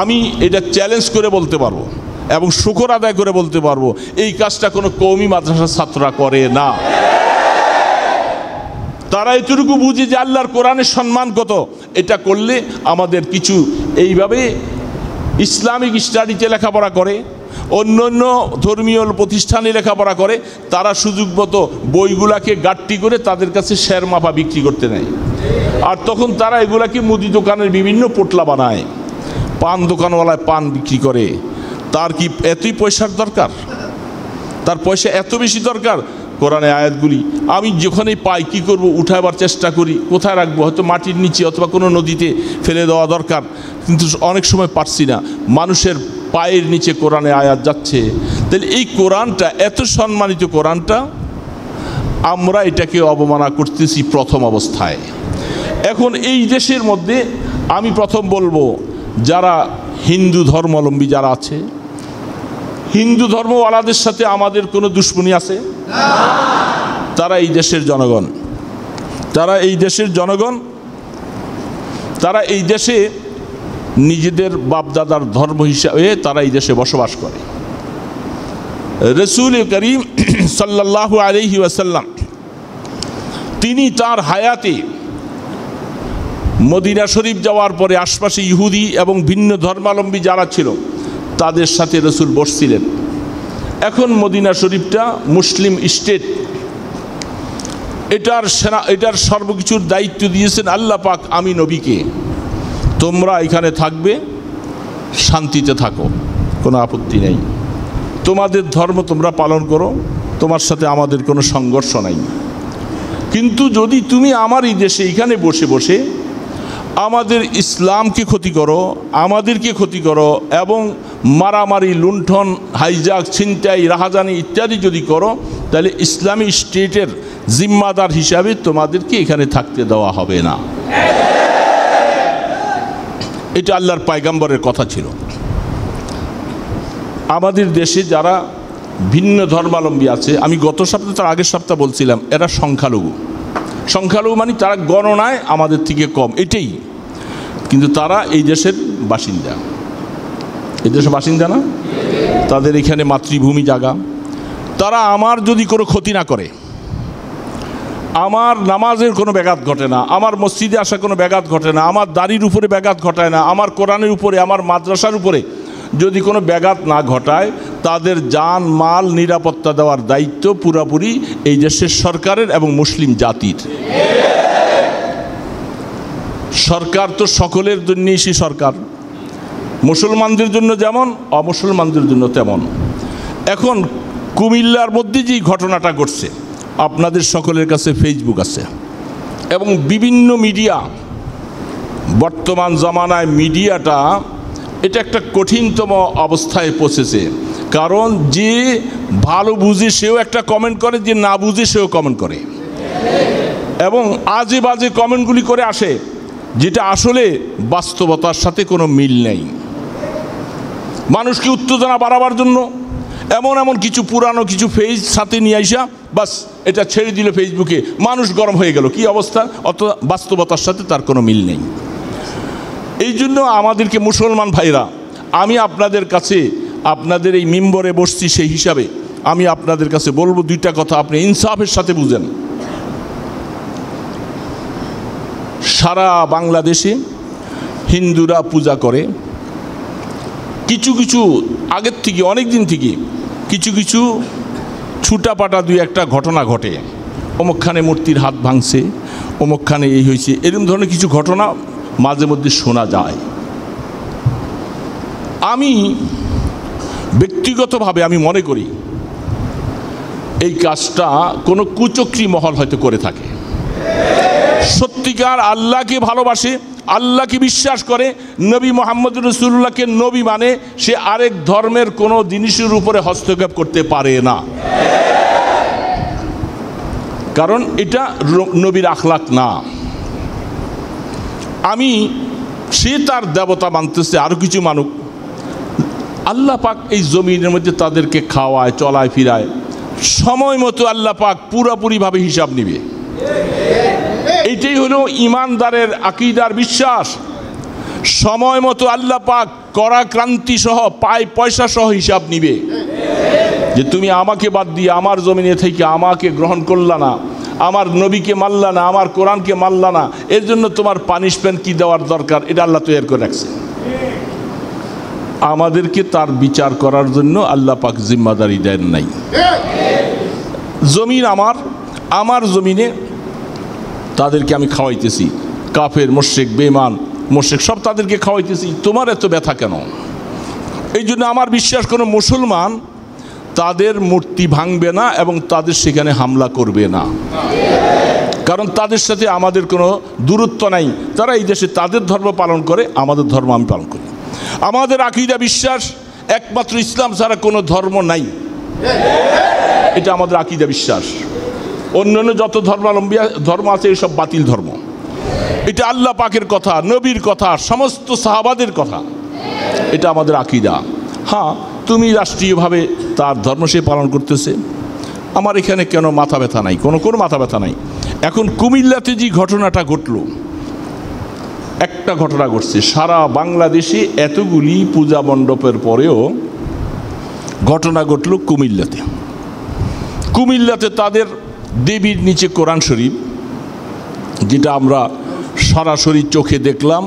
আমি এটা চ্যালেঞ্জ করে বলতে পারবো এবং শুকর আদায় করে বলতে পারবো, এই কাজটা কোনো কওমি মাদ্রাসার ছাত্ররা করে না। তারা এতটুকু বুঝে যে আল্লাহর কোরআনের সম্মান কত। এটা করলে আমাদের কিছু এইভাবে ইসলামিক স্টাডিতে লেখাপড়া করে, অন্য অন্য ধর্মীয় প্রতিষ্ঠানে লেখাপড়া করে, তারা সুযোগ মতো বইগুলাকে গাট্টি করে তাদের কাছে শের মাপা বিক্রি করতে নেয়। আর তখন তারা এগুলাকে মুদি দোকানের বিভিন্ন পোটলা বানায়, পান দোকানওয়ালায় পান বিক্রি করে। তার কি এতই পয়সার দরকার? তার পয়সা এত বেশি দরকার? কোরআনে আয়াতগুলি আমি যখনই পাই কী করব, উঠাবার চেষ্টা করি, কোথায় রাখবো, হয়তো মাটির নিচে অথবা কোনো নদীতে ফেলে দেওয়া দরকার, কিন্তু অনেক সময় পারছি না। মানুষের পায়ের নিচে কোরআনে আয়াত যাচ্ছে। তাহলে এই কোরআনটা, এত সম্মানিত কোরআনটা, আমরা এটাকে অবমাননা করতেছি প্রথম অবস্থায়। এখন এই দেশের মধ্যে আমি প্রথম বলবো, যারা হিন্দু ধর্মাবলম্বী যারা আছে, হিন্দু ধর্মওয়ালাদের সাথে আমাদের কোনো দুশ্মনী আছে? তারা এই দেশের জনগণ, তারা এই দেশের জনগণ, তারা এই দেশে নিজেদের বাপদাদার ধর্ম হিসাবে তারা এই দেশে বসবাস করে। রসুল করিম সাল্লাল্লাহু আলাইহি ওয়াসাল্লাম তিনি তার হায়াতে মদিনা শরীফ যাওয়ার পরে আশপাশে ইহুদি এবং ভিন্ন ধর্মাবলম্বী যারা ছিল তাদের সাথে রসুল বসছিলেন। এখন মদিনা শরীফটা মুসলিম স্টেট, এটার সর্বকিছুর দায়িত্ব দিয়েছেন আল্লাহ পাক আমি নবীকে। তোমরা এখানে থাকবে, শান্তিতে থাকো, কোনো আপত্তি নেই, তোমাদের ধর্ম তোমরা পালন করো, তোমার সাথে আমাদের কোনো সংঘর্ষ নাই। কিন্তু যদি তুমি আমার এই দেশে এখানে বসে বসে আমাদের ইসলামকে ক্ষতি করো, আমাদেরকে ক্ষতি করো এবং মারামারি, লুণ্ঠন, হাইজাক, ছিনতাই, রাহাজানি ইত্যাদি যদি করো, তাহলে ইসলামী স্টেটের জিম্মাদার হিসাবে তোমাদেরকে এখানে থাকতে দেওয়া হবে না। এটা আল্লাহর পয়গম্বরের কথা ছিল। আমাদের দেশে যারা ভিন্ন ধর্মাবলম্বী আছে, আমি গত সপ্তাহে, তার আগের সপ্তাহ বলছিলাম, এরা সংখ্যালঘু। সংখ্যালঘু মানে তারা গণনায় আমাদের থেকে কম, এটাই। কিন্তু তারা এই দেশের বাসিন্দা, এই দেশের বাসিন্দা না, তাদের এখানে মাতৃভূমি জায়গা। তারা আমার যদি কোনো ক্ষতি না করে, আমার নামাজের কোনো ব্যাঘাত ঘটে না, আমার মসজিদে আসা কোনো ব্যাঘাত ঘটে না, আমার দাড়ির উপরে ব্যাঘাত ঘটায় না, আমার কোরআনের উপরে, আমার মাদ্রাসার উপরে যদি কোনো ব্যাঘাত না ঘটায়, তাদের জান মাল নিরাপত্তা দেওয়ার দায়িত্ব পুরাপুরি এই দেশের সরকারের এবং মুসলিম জাতির। সরকার তো সকলের জন্যই সে সরকার, মুসলমানদের জন্য যেমন, অমুসলমানদের জন্য তেমন। এখন কুমিল্লার মধ্যে যেই ঘটনাটা ঘটছে, আপনাদের সকলের কাছে ফেসবুক আছে এবং বিভিন্ন মিডিয়া, বর্তমান জামানায় মিডিয়াটা এটা একটা কঠিনতম অবস্থায় পৌঁছেছে। কারণ যে ভালো বুঝে সেও একটা কমেন্ট করে, যে না বুঝে সেও কমেন্ট করে এবং আজে বাজে কমেন্টগুলি করে আসে, যেটা আসলে বাস্তবতার সাথে কোনো মিল নেই। মানুষকে উত্তেজনা বাড়াবার জন্য এমন এমন কিছু পুরানো কিছু ফেজ সাথে নিয়ে আইসা বাস এটা ছেড়ে দিল ফেসবুকে, মানুষ গরম হয়ে গেল। কি অবস্থা? অত বাস্তবতার সাথে তার কোনো মিল নেই। এই জন্য আমাদেরকে মুসলমান ভাইরা, আমি আপনাদের কাছে, আপনাদের এই মিম্বরে বসছি সেই হিসাবে আমি আপনাদের কাছে বলবো দুইটা কথা, আপনি ইনসাফের সাথে বুঝেন। সারা বাংলাদেশে হিন্দুরা পূজা করে, কিছু কিছু আগের থেকে অনেক দিন থেকে কিছু কিছু ছুটাপাটা দুই একটা ঘটনা ঘটে, অমুকখানে মূর্তির হাত ভাঙছে, অমুকখানে এই হয়েছে, এরকম ধরনের কিছু ঘটনা মাঝে মধ্যে শোনা যায়। আমি ব্যক্তিগতভাবে আমি মনে করি এই কাজটা কোনো কুচক্রী মহল হয়তো করে থাকে। সত্যিকার আল্লাহকে ভালোবাসে, আল্লাহকে বিশ্বাস করে, নবী মোহাম্মদ রাসূলুল্লাহকে নবী মানে, সে আরেক ধর্মের কোনো জিনিসের উপরে হস্তক্ষেপ করতে পারে না, কারণ এটা নবীর আখলাক না। আমি সে তার দেবতা মানতেছে, আরও কিছু মানুষ, আল্লাহ পাক এই জমিনের মধ্যে তাদেরকে খাওয়ায় চলায় ফিরায়, সময় মতো আল্লাহ পাক পুরোপুরিভাবে হিসাব নিবে। এইটাই হলো ইমানদারের আকীদার বিশ্বাস। সময় মতো আল্লাহ পাক কড়া ক্রান্তি সহ পায় পয়সা সহ হিসাব নিবে, যে তুমি আমাকে বাদ দিয়ে আমার জমিনে থেকে আমাকে গ্রহণ করলা না, আমার নবীকে মানলা না, আমার কোরআনকে মানলা না, এর জন্য তোমার পানিশমেন্ট কি দেওয়ার দরকার এটা আল্লাহ তৈরি করে রাখছে। আমাদেরকে তার বিচার করার জন্য আল্লাহ পাক জিম্মাদারি দেন নাই। জমিন আমার জমিনে তাদেরকে আমি খাওয়াইতেছি, কাফের মুশরিক বেঈমান মুশরিক সব তাদেরকে খাওয়াইতেছি, তোমার এত ব্যথা কেন? এই জন্য আমার বিশ্বাস কোনো মুসলমান তাদের মূর্তি ভাঙবে না এবং তাদের সেখানে হামলা করবে না, কারণ তাদের সাথে আমাদের কোনো দূরত্ব নাই। তারা এই দেশে তাদের ধর্ম পালন করে, আমাদের ধর্ম আমি পালন করি। আমাদের আকীদা বিশ্বাস একমাত্র ইসলাম ছাড়া কোনো ধর্ম নাই, এটা আমাদের আকীদা বিশ্বাস। অন্যান্য যত ধর্মাবলম্বী ধর্ম আছে এসব বাতিল ধর্ম। এটা আল্লাহ পাকের কথা, নবীর কথা, সমস্ত সাহাবাদের কথা, এটা আমাদের আকীদা। হ্যাঁ, তুমি রাষ্ট্রীয়ভাবে তার ধর্ম সে পালন করতেছে, আমার এখানে কেন মাথা ব্যথা নাই, কোনো মাথা ব্যথা নাই। এখন কুমিল্লাতে যে ঘটনাটা ঘটল, একটা ঘটনা ঘটছে, সারা বাংলাদেশে এতগুলি পূজা মণ্ডপের পরেও ঘটনা ঘটল কুমিল্লাতে তাদের দেবীর নিচে কোরআন শরীফ, যেটা আমরা সরাসরি চোখে দেখলাম,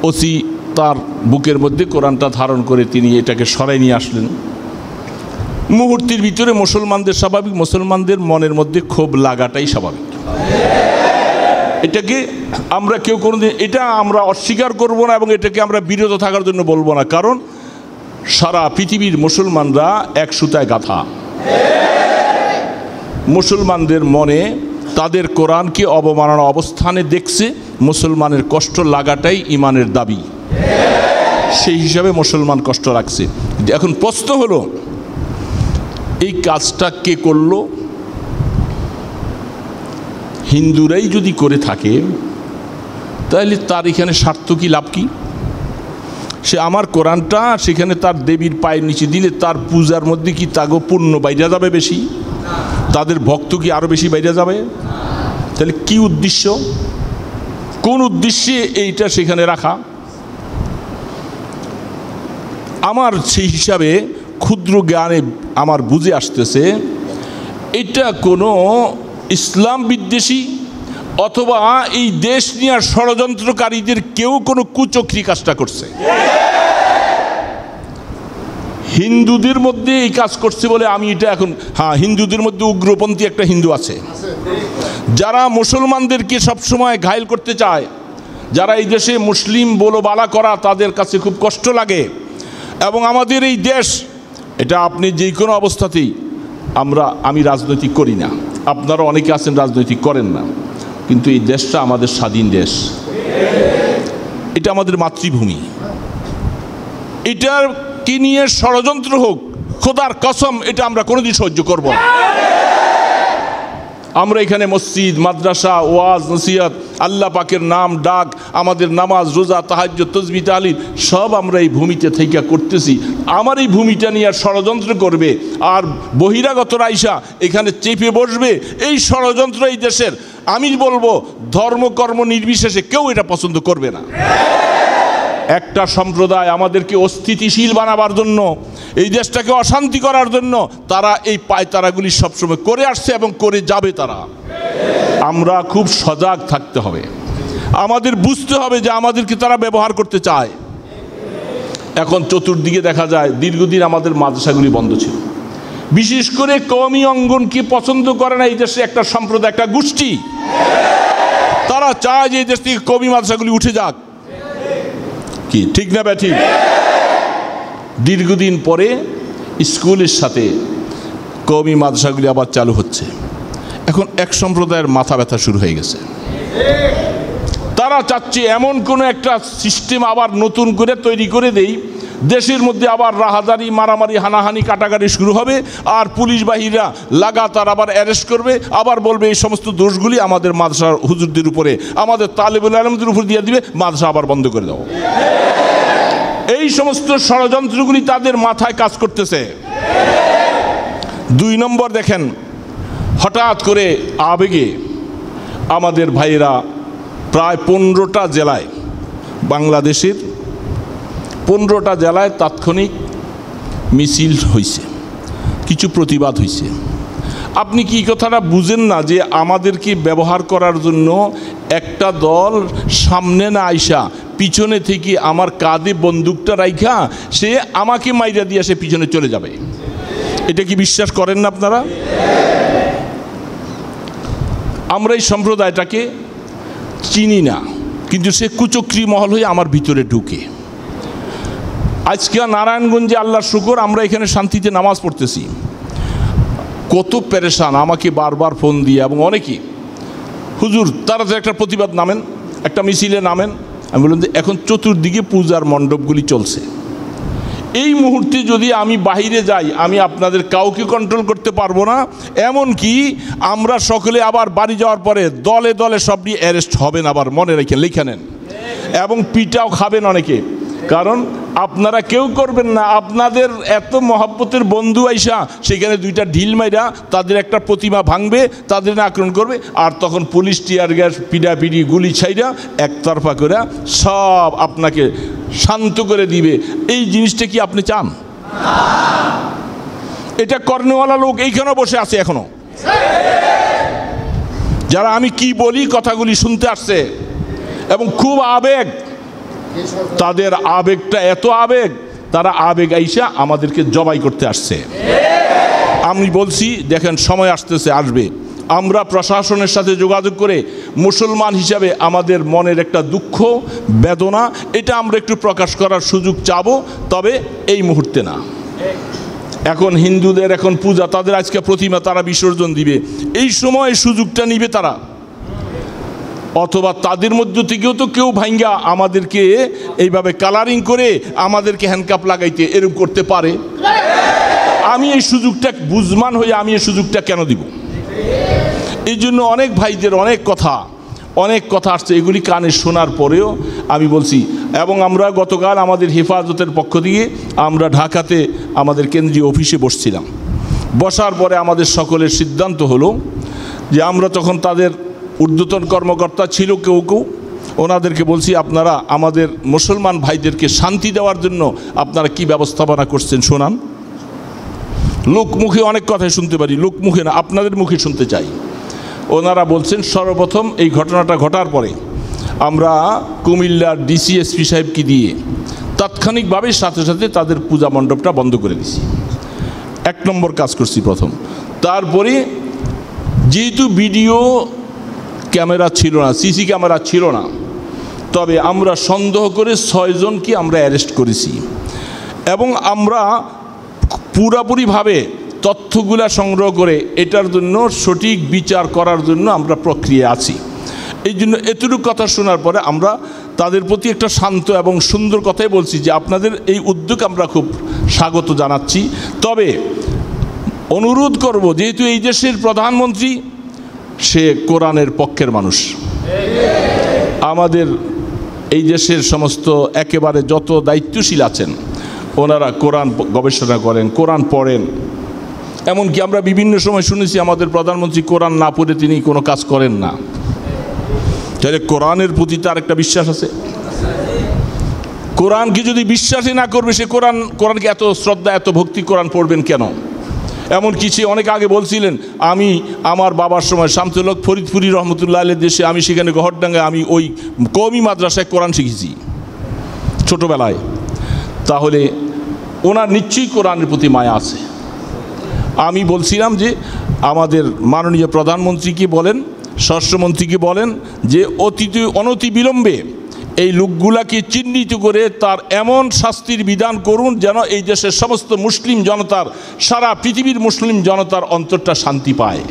ওসি তার বুকের মধ্যে কোরআনটা ধারণ করে তিনি এটাকে সরাই নিয়ে আসলেন। মুহূর্তের ভিতরে মুসলমানদের মনের মধ্যে ক্ষোভ লাগাটাই স্বাভাবিক। এটাকে আমরা কেউ কোনোদিন এটা আমরা অস্বীকার করব না এবং এটাকে আমরা বিরত থাকার জন্য বলবো না, কারণ সারা পৃথিবীর মুসলমানরা এক সুতায় গাঁথা। মুসলমানদের মনে তাদের কোরআনকে অবমাননা অবস্থানে দেখছে, মুসলমানের কষ্ট লাগাটাই ইমানের দাবি, সেই হিসাবে মুসলমান কষ্ট রাখছে। এখন প্রশ্ন হলো, এই কাজটা কে করলো? হিন্দুরাই যদি করে থাকে তাহলে তার এখানে স্বার্থ কি, লাভ কি? সে আমার কোরআনটা সেখানে তার দেবীর পায়ের নিচে দিলে তার পূজার মধ্যে কি তাগো পূর্ণ বাইরে যাবে বেশি? তাদের ভক্ত কি আরও বেশি বাইরে যাবে? তাহলে কি উদ্দেশ্য, কোন উদ্দেশ্যে এইটা সেখানে রাখা? আমার সেই হিসাবে ক্ষুদ্র জ্ঞানে আমার বুঝে আসতেছে এটা কোনো ইসলাম বিদ্বেষী অথবা এই দেশ নিয়ে ষড়যন্ত্রকারীদের কেউ কোনো কুচক্রী কাজটা করছে। হিন্দুদের মধ্যে এই কাজ করছে বলে আমি এটা এখন, হ্যাঁ, হিন্দুদের মধ্যে উগ্রপন্থী একটা হিন্দু আছে যারা মুসলমানদেরকে সবসময় ঘায়েল করতে চায়, যারা এই দেশে মুসলিম বলবালা করা তাদের কাছে খুব কষ্ট লাগে। এবং আমাদের এই দেশ, এটা আপনি যে কোনো অবস্থাতেই আমি রাজনৈতিক করি না, আপনারা অনেকে আছেন রাজনৈতিক করেন না, কিন্তু এই দেশটা আমাদের স্বাধীন দেশ, এটা আমাদের মাতৃভূমি। এটার কি নিয়ে ষড়যন্ত্র হোক, খোদার কসম এটা আমরা কোনোদিন সহ্য করব না। আমরা এখানে মসজিদ, মাদ্রাসা, ওয়াজ, নসিহত, আল্লাহ পাকের নাম ডাক, আমাদের নামাজ, রোজা, তাহাজ্জুদ, তাসবিহ, তাহলিল সব আমরা এই ভূমিতে থেকে করতেছি। আমার এই ভূমিটা নিয়ে আর ষড়যন্ত্র করবে আর বহিরাগতরা আইসা এখানে চেপে বসবে, এই ষড়যন্ত্র এই দেশের, আমি বলবো ধর্ম কর্ম নির্বিশেষে কেউ এটা পছন্দ করবে না। একটা সম্প্রদায় আমাদেরকে অস্থিতিশীল বানাবার জন্য, এই দেশটাকে অশান্তি করার জন্য তারা এই পায়তারাগুলি সবসময় করে আসছে এবং করে যাবে তারা। আমরা খুব সজাগ থাকতে হবে, আমাদের বুঝতে হবে যে আমাদেরকে তারা ব্যবহার করতে চায়। এখন চতুর্দিকে দেখা যায় দীর্ঘদিন আমাদের মাদ্রাসাগুলি বন্ধ ছিল, বিশেষ করে কওমি অঙ্গনকে পছন্দ করে না এই দেশে একটা সম্প্রদায়, একটা গোষ্ঠী। তারা চায় যে এই দেশ থেকে কওমি মাদ্রাসাগুলি উঠে যাক, কি ঠিক না ব্যাঠিক? দীর্ঘদিন পরে স্কুলের সাথে কওমি মাদ্রাসাগুলি আবার চালু হচ্ছে। এখন এক সম্প্রদায়ের মাথা ব্যথা শুরু হয়ে গেছে, তারা চাচ্ছে এমন কোনো একটা সিস্টেম আবার নতুন করে তৈরি করে দেই, দেশের মধ্যে আবার রাহাজারি, মারামারি, হানাহানি, কাটাকাটি শুরু হবে, আর পুলিশ বাহিনীরা লাগাতার আবার অ্যারেস্ট করবে, আবার বলবে এই সমস্ত দোষগুলি আমাদের মাদ্রাসার হুজুরদের উপরে, আমাদের তালেবুল আলমদের উপর দিয়ে দিবে, মাদ্রাসা আবার বন্ধ করে দাও। এই সমস্ত ষড়যন্ত্রগুলি তাদের মাথায় কাজ করতেছে। 2 নম্বর দেখেন, হঠাৎ করে আবেগে আমাদের ভাইয়েরা প্রায় 15টা জেলায়, বাংলাদেশের 15টা জেলায় তাৎক্ষণিক মিছিল হয়েছে, কিছু প্রতিবাদ হয়েছে। আপনি কি কথাটা বুঝেন না যে আমাদেরকে ব্যবহার করার জন্য একটা দল সামনে না আইসা পিছনে থেকে আমার কাঁধে বন্দুকটা রাইখা সে আমাকে মাইরা দিয়ে সে পিছনে চলে যাবে? এটা কি বিশ্বাস করেন না আপনারা? আমরা এই সম্প্রদায়টাকে চিনি না, কিন্তু সে কুচক্রী মহল হয়ে আমার ভিতরে ঢুকে। আজকে নারায়ণগঞ্জে আল্লাহর শুকর আমরা এখানে শান্তিতে নামাজ পড়তেছি, কত পেরেশান আমাকে বারবার ফোন দিয়ে, এবং অনেকে হুজুর তাড়াতাড়ি একটা প্রতিবাদ নামেন, একটা মিছিলে নামেন। আমি বললাম যে এখন চতুর্দিকে পূজার মণ্ডপগুলি চলছে, এই মুহূর্তে যদি আমি বাহিরে যাই আমি আপনাদের কাউকে কন্ট্রোল করতে পারবো না। এমনকি আমরা সকলে আবার বাড়ি যাওয়ার পরে দলে দলে সবটি অ্যারেস্ট হবেন, আবার মনে রেখে লিখে নেন, এবং পিটাও খাবেন অনেকে। কারণ আপনারা কেউ করবেন না, আপনাদের এত মহব্বতের বন্ধু আইসা সেখানে 2টা ঢিল মাইরা তাদের একটা প্রতিমা ভাঙবে, তাদের আক্রমণ করবে, আর তখন পুলিশ টিয়ার গ্যাস, পিডাপিডি, গুলি ছাইরা একতরফা করে সব আপনাকে শান্ত করে দিবে। এই জিনিসটা কি আপনি চান? এটা কর্নেওয়ালা লোক এইখানে বসে আছে এখনো, যারা আমি কি বলি কথাগুলি শুনতে আসছে, এবং খুব আবেগ, তাদের আবেগটা এত আবেগ, তারা আবেগ আইসা আমাদেরকে জবাই করতে আসছে। আমি বলছি দেখেন সময় আসবে, আমরা প্রশাসনের সাথে যোগাযোগ করে মুসলমান হিসাবে আমাদের মনের একটা দুঃখ বেদনা এটা আমরা একটু প্রকাশ করার সুযোগ চাবো, তবে এই মুহূর্তে না। এখন হিন্দুদের এখন পূজা, তাদের আজকে প্রতিমা তারা বিসর্জন দিবে, এই সময় সুযোগটা নিবে তারা, অথবা তাদের মধ্য থেকেও তো কেউ ভাঙ্গা আমাদেরকে এইভাবে কালারিং করে আমাদেরকে হ্যান্ডকাপ লাগাইতে এরকম করতে পারে। আমি এই সুযোগটা বুঝমান হয়ে আমি এই সুযোগটা কেন দিব? এই জন্য অনেক ভাইদের অনেক কথা আসছে, এগুলি কানে শোনার পরেও আমি বলছি। এবং আমরা গতকাল আমাদের হেফাজতের পক্ষ থেকে আমরা ঢাকাতে আমাদের কেন্দ্রীয় অফিসে বসছিলাম, বসার পরে আমাদের সকলের সিদ্ধান্ত হলো যে আমরা তখন তাদের ঊর্ধ্বতন কর্মকর্তা ছিল কেউ ওনাদেরকে বলছি আপনারা আমাদের মুসলমান ভাইদেরকে শান্তি দেওয়ার জন্য আপনারা কি ব্যবস্থাপনা করছেন শোনান। লোকমুখে অনেক কথাই শুনতে পারি, লোকমুখে না, আপনাদের মুখে শুনতে চাই। ওনারা বলছেন সর্বপ্রথম এই ঘটনাটা ঘটার পরে আমরা কুমিল্লার ডিসিএসপি সাহেবকে দিয়ে তাৎক্ষণিকভাবে সাথে সাথে তাদের পূজা মণ্ডপটা বন্ধ করে দিছি। 1 নম্বর কাজ করছি প্রথম। তারপরে যেহেতু ভিডিও ক্যামেরা ছিল না, সিসি ক্যামেরা ছিল না, তবে আমরা সন্দেহ করে 6 জনকে আমরা অ্যারেস্ট করেছি, এবং আমরা পুরাপুরিভাবে তথ্যগুলা সংগ্রহ করে এটার জন্য সঠিক বিচার করার জন্য আমরা প্রক্রিয়া আছি। এই জন্য এতটুকু কথা শোনার পরে আমরা তাদের প্রতি একটা শান্ত এবং সুন্দর কথাই বলছি যে আপনাদের এই উদ্যোগ আমরা খুব স্বাগত জানাচ্ছি। তবে অনুরোধ করব, যেহেতু এই দেশের প্রধানমন্ত্রী সে কোরআনের পক্ষের মানুষ, আমাদের এই দেশের সমস্ত একেবারে যত দায়িত্বশীল আছেন ওনারা কোরআন গবেষণা করেন, কোরআন পড়েন। এমনকি আমরা বিভিন্ন সময় শুনেছি আমাদের প্রধানমন্ত্রী কোরআন না পড়ে তিনি কোনো কাজ করেন না। তাহলে কোরআনের প্রতি তার একটা বিশ্বাস আছে। কোরআনকে যদি বিশ্বাসই না করবে সে কোরআনকে এত শ্রদ্ধা এত ভক্তি কোরআন পড়বেন কেন? এমনকি সে অনেক আগে বলছিলেন, আমি আমার বাবার সময় শামসুল হক ফরিদপুরি রহমতুল্লাহ আলের দেশে আমি সেখানে গহরডাঙ্গায় আমি ওই কওমি মাদ্রাসায় কোরআন শিখেছি ছোটোবেলায়। তাহলে ওনার নিশ্চয়ই কোরআনের প্রতি মায়া আছে। আমি বলছিলাম যে আমাদের মাননীয় প্রধানমন্ত্রীকে বলেন, স্বরাষ্ট্রমন্ত্রীকে বলেন যে অনতিবিলম্বে এই লোকগুলাকে চিহ্নিত করে তার এমন শাস্তির বিধান করুন যেন এই দেশের সমস্ত মুসলিম জনতার, সারা পৃথিবীর মুসলিম জনতার অন্তরটা শান্তি পায়।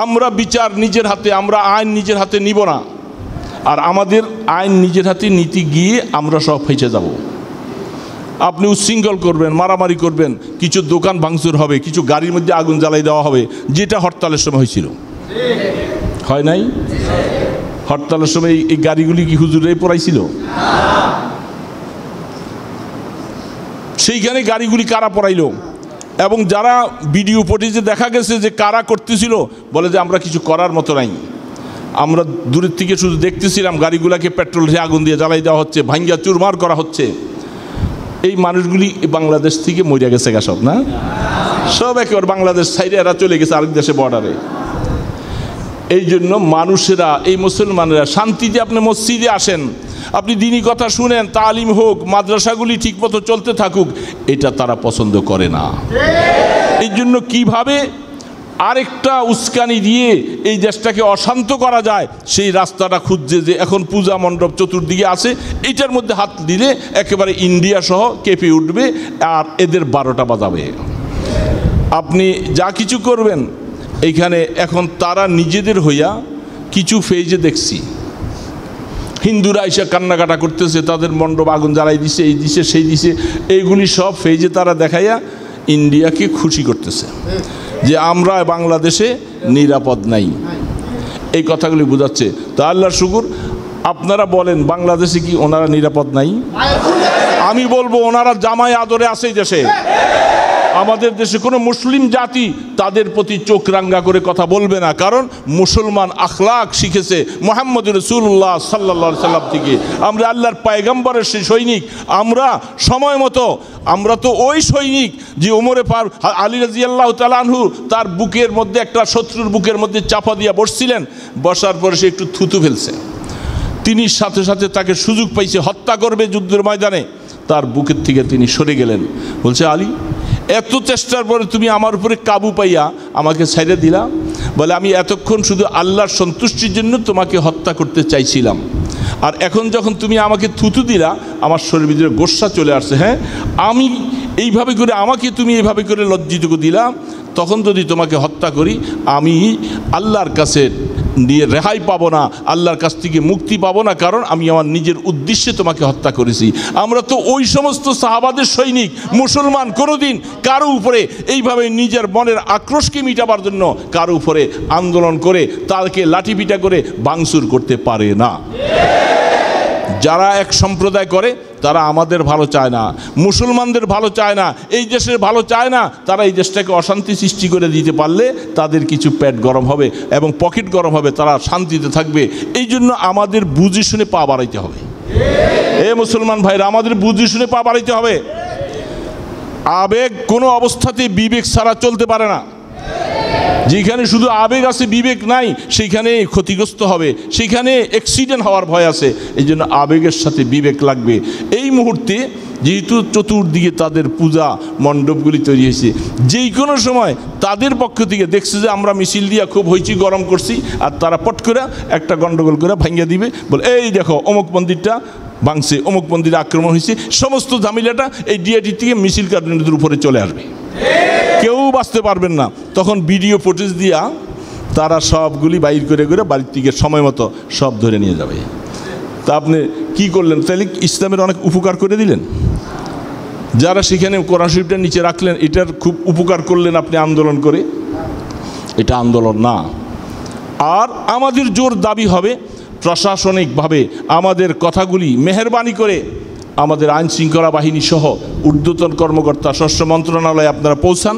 আমরা বিচার নিজের হাতে, আমরা আইন নিজের হাতে নিব না। আর আমাদের আইন নিজের হাতে নীতি গিয়ে আমরা সব ফেঁসে যাব। আপনি উচ্ছৃঙ্খল করবেন, মারামারি করবেন, কিছু দোকান ভাঙচুর হবে, কিছু গাড়ির মধ্যে আগুন জ্বালাই দেওয়া হবে, যেটা হরতালের সময় হয়েছিল। হয় নাই? হরতালের সময় এই গাড়িগুলি কি হুজুরে পড়াইছিল? সেইখানে গাড়িগুলি কারা পড়াইল? এবং যারা ভিডিও ফুটেজে দেখা গেছে যে কারা করতেছিল, বলে যে আমরা কিছু করার মতো নাই, আমরা দূরের থেকে শুধু দেখতেছিলাম গাড়িগুলাকে পেট্রোল দিয়ে আগুন দিয়ে জ্বালাই দেওয়া হচ্ছে, ভাঙ্গিয়া চুরমার করা হচ্ছে। এই মানুষগুলি বাংলাদেশ থেকে মরিয়া গেছে গা সব, না? সব একেবারে বাংলাদেশ সাইডে এরা চলে গেছে আরেক দেশে বর্ডারে। এই জন্য মানুষেরা, এই মুসলমানেরা শান্তিতে আপনি মসজিদে আসেন, আপনি দিনী কথা শুনেন, তালিম হোক, মাদ্রাসাগুলি ঠিকমতো চলতে থাকুক, এটা তারা পছন্দ করে না। এই জন্য কিভাবে আরেকটা উস্কানি দিয়ে এই দেশটাকে অশান্ত করা যায় সেই রাস্তাটা খুঁজছে। যে এখন পূজা মণ্ডপ চতুর্দিকে আছে, এটার মধ্যে হাত দিলে একেবারে ইন্ডিয়া সহ কেঁপে উঠবে আর এদের 12টা বাজাবে। আপনি যা কিছু করবেন এইখানে এখন তারা নিজেদের হইয়া কিছু ফেজে দেখছি হিন্দুরা এসে কান্নাকাটা করতেছে, তাদের মণ্ডপ আগুন জ্বালাই দিছে, এই দিছে সেই দিছে, এইগুলি সব ফেজে তারা দেখাইয়া ইন্ডিয়াকে খুশি করতেছে যে আমরা বাংলাদেশে নিরাপদ নাই। এই কথাগুলি বোঝাচ্ছে। তা আল্লাহর শুকুর, আপনারা বলেন বাংলাদেশে কি ওনারা নিরাপদ নাই? আমি বলবো ওনারা জামাই আদরে আছে এই দেশে। আমাদের দেশে কোনো মুসলিম জাতি তাদের প্রতি চোখ রাঙ্গা করে কথা বলবে না, কারণ মুসলমান আখলাক শিখেছে মুহাম্মদ রাসূলুল্লাহ সাল্লাল্লাহু আলাইহি সাল্লাম থেকে। আমরা আল্লাহর পয়গম্বরের সেই সৈনিক। আমরা সময় মতো, আমরা তো ওই সৈনিক যে ওমরে আলী রাদিয়াল্লাহু তাআলা আনহু তার বুকের মধ্যে একটা শত্রুর বুকের মধ্যে চাপা দিয়া বসছিলেন, বসার পরে সে একটু থুতু ফেলছে, তিনি সাথে সাথে তাকে সুযোগ পাইছে হত্যা করবে যুদ্ধের ময়দানে, তার বুকের থেকে তিনি সরে গেলেন। বলছে আলী, এত চেষ্টার পরে তুমি আমার উপরে কাবু পাইয়া আমাকে ছেড়ে দিলা? বলে আমি এতক্ষণ শুধু আল্লাহর সন্তুষ্টির জন্য তোমাকে হত্যা করতে চাইছিলাম, আর এখন যখন তুমি আমাকে থুতু দিলা আমার শরীরের ভিতরে গোস্সা চলে আসছে। হ্যাঁ, আমি এইভাবে করে আমাকে তুমি এইভাবে করে লজ্জিত দিলা, তখন যদি তোমাকে হত্যা করি আমি আল্লাহর কাছে নিয়ে রেহাই পাবো না, আল্লাহর কাছ থেকে মুক্তি পাবো না, কারণ আমি আমার নিজের উদ্দেশ্যে তোমাকে হত্যা করেছি। আমরা তো ওই সমস্ত সাহাবাদের সৈনিক। মুসলমান কোনোদিন কারো উপরে এইভাবে নিজের মনের আক্রোশকে মিটাবার জন্য কারো উপরে আন্দোলন করে তাকে লাঠিপিটা করে ভাঙচুর করতে পারে না। যারা এক সম্প্রদায় করে তারা আমাদের ভালো চায় না, মুসলমানদের ভালো চায় না, এই দেশের ভালো চায় না। তারা এই দেশটাকে অশান্তি সৃষ্টি করে দিতে পারলে তাদের কিছু পেট গরম হবে এবং পকেট গরম হবে, তারা শান্তিতে থাকবে। এই জন্য আমাদের বুঝে শুনে পা বাড়াইতে হবে। এ মুসলমান ভাইরা, আমাদের বুঝে শুনে পা বাড়াইতে হবে। আবেগ কোনো অবস্থাতে বিবেক ছাড়া চলতে পারে না। যেখানে শুধু আবেগ আছে, বিবেক নাই, সেখানে ক্ষতিগ্রস্ত হবে, সেখানে অ্যাক্সিডেন্ট হওয়ার ভয় আছে। এই জন্য আবেগের সাথে বিবেক লাগবে। এই মুহূর্তে যেহেতু চতুর্দিকে তাদের পূজা মণ্ডপগুলি তৈরি হয়েছে, যেই কোনো সময় তাদের পক্ষ থেকে দেখছে যে আমরা মিছিল দিয়া খুব হইচি গরম করছি, আর তারা পট করে একটা গণ্ডগোল করে ভাঙিয়ে দিবে, বলে এই দেখো অমুক মন্দিরটা ভাঙছে, অমুক মন্দিরে আক্রমণ হয়েছে, সমস্ত ঝামেলাটা এই ডিআইটি থেকে মিছিল কার্যকরের উপরে চলে আসবে। কেউ বাঁচতে পারবেন না। তখন ভিডিও ফুটেজ দিয়া তারা সবগুলি বাইর করে করে বাড়ির থেকে সময় মতো সব ধরে নিয়ে যাবে। তা আপনি কি করলেন? তাহলে ইসলামের অনেক উপকার করে দিলেন। যারা সেখানে কোরআন শরীফটা নিচে রাখলেন, এটার খুব উপকার করলেন আপনি আন্দোলন করে। এটা আন্দোলন না। আর আমাদের জোর দাবি হবে প্রশাসনিকভাবে আমাদের কথাগুলি মেহেরবানি করে আমাদের আইন শৃঙ্খলা বাহিনী সহ ঊর্ধ্বতন কর্মকর্তা স্বরাষ্ট্র মন্ত্রণালয়ে আপনারা পৌঁছান।